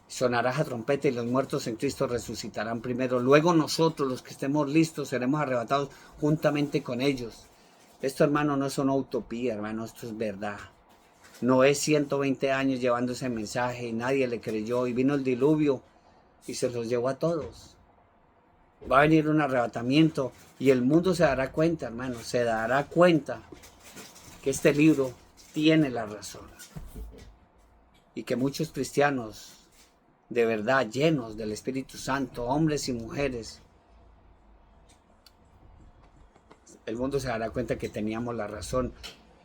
Sonará a trompeta y los muertos en Cristo resucitarán primero. Luego nosotros, los que estemos listos, seremos arrebatados juntamente con ellos. Esto, hermano, no es una utopía, hermano, esto es verdad. No es 120 años llevando ese mensaje y nadie le creyó y vino el diluvio y se los llevó a todos. Va a venir un arrebatamiento y el mundo se dará cuenta, hermano, se dará cuenta que este libro tiene la razón. Y que muchos cristianos de verdad llenos del Espíritu Santo, hombres y mujeres, el mundo se dará cuenta que teníamos la razón.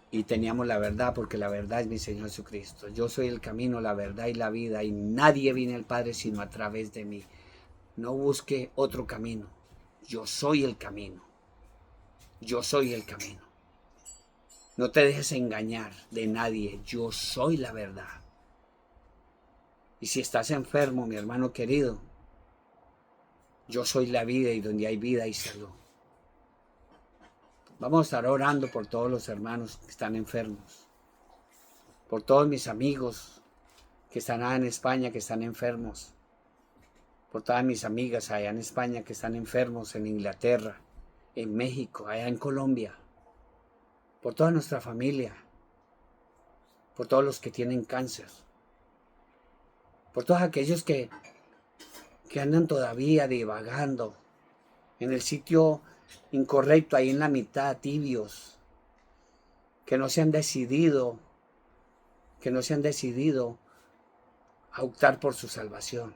Y teníamos la verdad, porque la verdad es mi Señor Jesucristo. Yo soy el camino, la verdad y la vida, y nadie viene al Padre sino a través de mí. No busque otro camino. Yo soy el camino. Yo soy el camino. No te dejes engañar de nadie. Yo soy la verdad. Y si estás enfermo, mi hermano querido, Yo soy la vida y donde hay vida hay salud. Vamos a estar orando por todos los hermanos que están enfermos. Por todos mis amigos que están allá en España, que están enfermos. Por todas mis amigas allá en España que están enfermos, en Inglaterra, en México, allá en Colombia. Por toda nuestra familia. Por todos los que tienen cáncer. Por todos aquellos que andan todavía divagando en el sitio incorrecto, ahí en la mitad, tibios, que no se han decidido a optar por su salvación.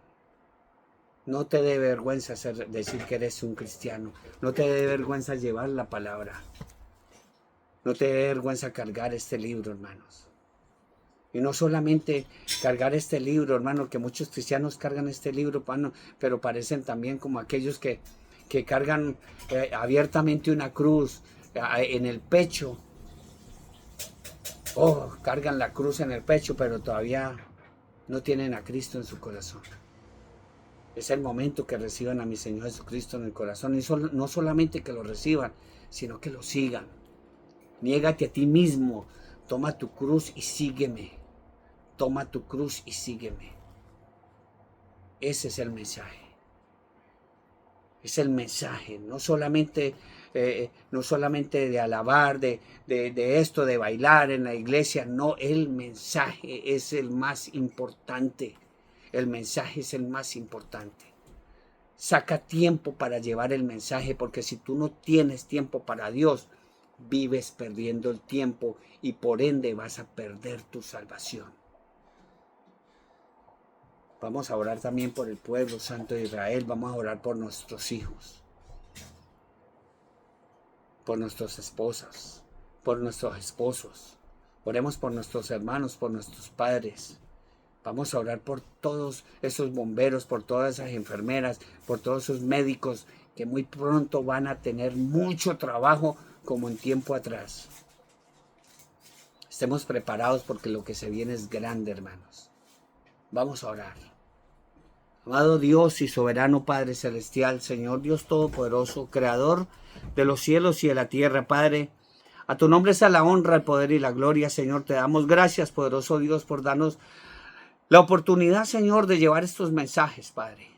No te dé vergüenza decir que eres un cristiano. No te dé vergüenza llevar la palabra. No te dé vergüenza cargar este libro, hermanos. Y no solamente cargar este libro, hermano, que muchos cristianos cargan este libro, hermano, pero parecen también como aquellos que cargan abiertamente una cruz en el pecho. Oh, cargan la cruz en el pecho, pero todavía no tienen a Cristo en su corazón. Es el momento que reciban a mi Señor Jesucristo en el corazón. Y no solamente que lo reciban, sino que lo sigan. Niégate a ti mismo. Toma tu cruz y sígueme. Toma tu cruz y sígueme. Ese es el mensaje. Es el mensaje. No solamente de alabar, de esto, de bailar en la iglesia. No, el mensaje es el más importante. El mensaje es el más importante. Saca tiempo para llevar el mensaje, porque si tú no tienes tiempo para Dios, vives perdiendo el tiempo y por ende vas a perder tu salvación. Vamos a orar también por el pueblo santo de Israel. Vamos a orar por nuestros hijos, por nuestras esposas, por nuestros esposos. Oremos por nuestros hermanos, por nuestros padres. Vamos a orar por todos esos bomberos, por todas esas enfermeras, por todos esos médicos que muy pronto van a tener mucho trabajo como en tiempo atrás. Estemos preparados porque lo que se viene es grande, hermanos. Vamos a orar. Amado Dios y soberano Padre Celestial, Señor Dios Todopoderoso, Creador de los cielos y de la tierra, Padre, a tu nombre sea la honra, el poder y la gloria, Señor. Te damos gracias, poderoso Dios, por darnos la oportunidad, Señor, de llevar estos mensajes, Padre.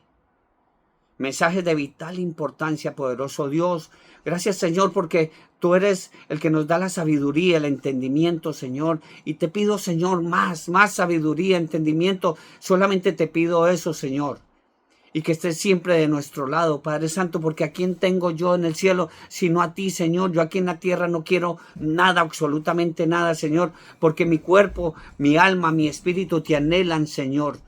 Mensajes de vital importancia, poderoso Dios. Gracias, Señor, porque tú eres el que nos da la sabiduría, el entendimiento, Señor. Y te pido, Señor, más sabiduría, entendimiento. Solamente te pido eso, Señor. Y que estés siempre de nuestro lado, Padre Santo, porque ¿a quién tengo yo en el cielo sino a ti, Señor? Yo aquí en la tierra no quiero nada, absolutamente nada, Señor, porque mi cuerpo, mi alma, mi espíritu te anhelan, Señor.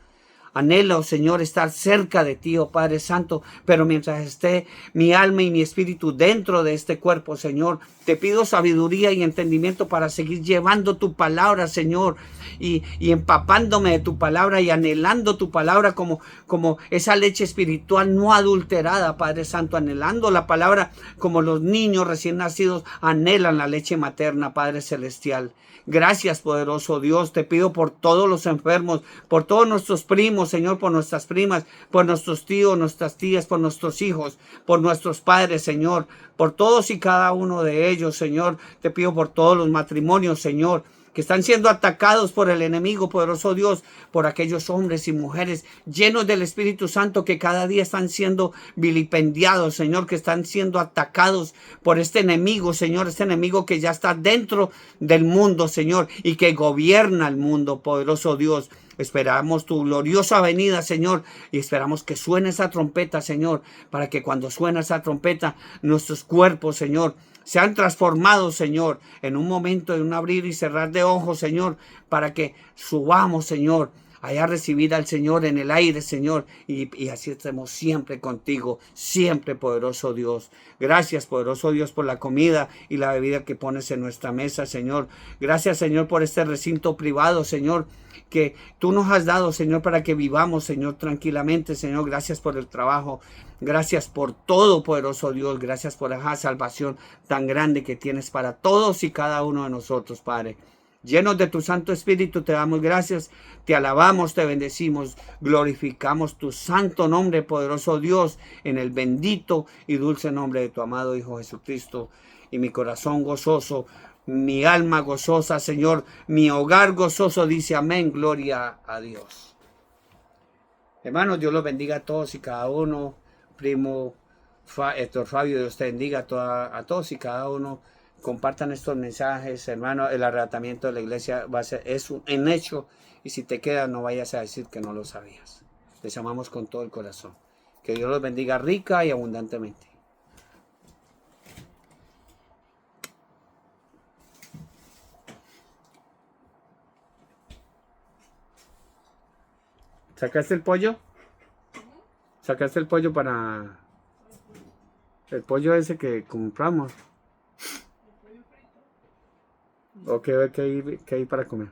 Anhelo, Señor, estar cerca de ti, oh Padre Santo, pero mientras esté mi alma y mi espíritu dentro de este cuerpo, Señor, te pido sabiduría y entendimiento para seguir llevando tu palabra, Señor, y empapándome de tu palabra y anhelando tu palabra como esa leche espiritual no adulterada, Padre Santo, anhelando la palabra como los niños recién nacidos anhelan la leche materna, Padre Celestial. Gracias, poderoso Dios. Te pido por todos los enfermos, por todos nuestros primos, Señor, por nuestras primas, por nuestros tíos, nuestras tías, por nuestros hijos, por nuestros padres, Señor, por todos y cada uno de ellos, Señor. Te pido por todos los matrimonios, Señor, que están siendo atacados por el enemigo, poderoso Dios, por aquellos hombres y mujeres llenos del Espíritu Santo que cada día están siendo vilipendiados, Señor, que están siendo atacados por este enemigo, Señor, este enemigo que ya está dentro del mundo, Señor, y que gobierna el mundo, poderoso Dios. Esperamos tu gloriosa venida, Señor, y esperamos que suene esa trompeta, Señor, para que cuando suene esa trompeta, nuestros cuerpos, Señor, sean transformados, Señor, en un momento de un abrir y cerrar de ojos, Señor, para que subamos, Señor, allá a recibir al Señor en el aire, Señor, y así estemos siempre contigo, siempre, poderoso Dios. Gracias, poderoso Dios, por la comida y la bebida que pones en nuestra mesa, Señor. Gracias, Señor, por este recinto privado, Señor, que tú nos has dado, Señor, para que vivamos, Señor, tranquilamente, Señor. Gracias por el trabajo. Gracias por todo, poderoso Dios. Gracias por esa salvación tan grande que tienes para todos y cada uno de nosotros, Padre. Llenos de tu Santo Espíritu, te damos gracias, te alabamos, te bendecimos, glorificamos tu santo nombre, poderoso Dios, en el bendito y dulce nombre de tu amado Hijo Jesucristo. Y mi corazón gozoso, mi alma gozosa, Señor, mi hogar gozoso, dice amén, gloria a Dios. Hermanos, Dios los bendiga a todos y cada uno. Primo Héctor Fabio, Dios te bendiga a todos y cada uno. Compartan estos mensajes, hermano. El arrebatamiento de la iglesia es un hecho. Y si te quedas, no vayas a decir que no lo sabías. Les amamos con todo el corazón. Que Dios los bendiga rica y abundantemente. ¿Sacaste el pollo? ¿Sacaste el pollo para... el pollo ese que compramos? ¿O qué hay para comer?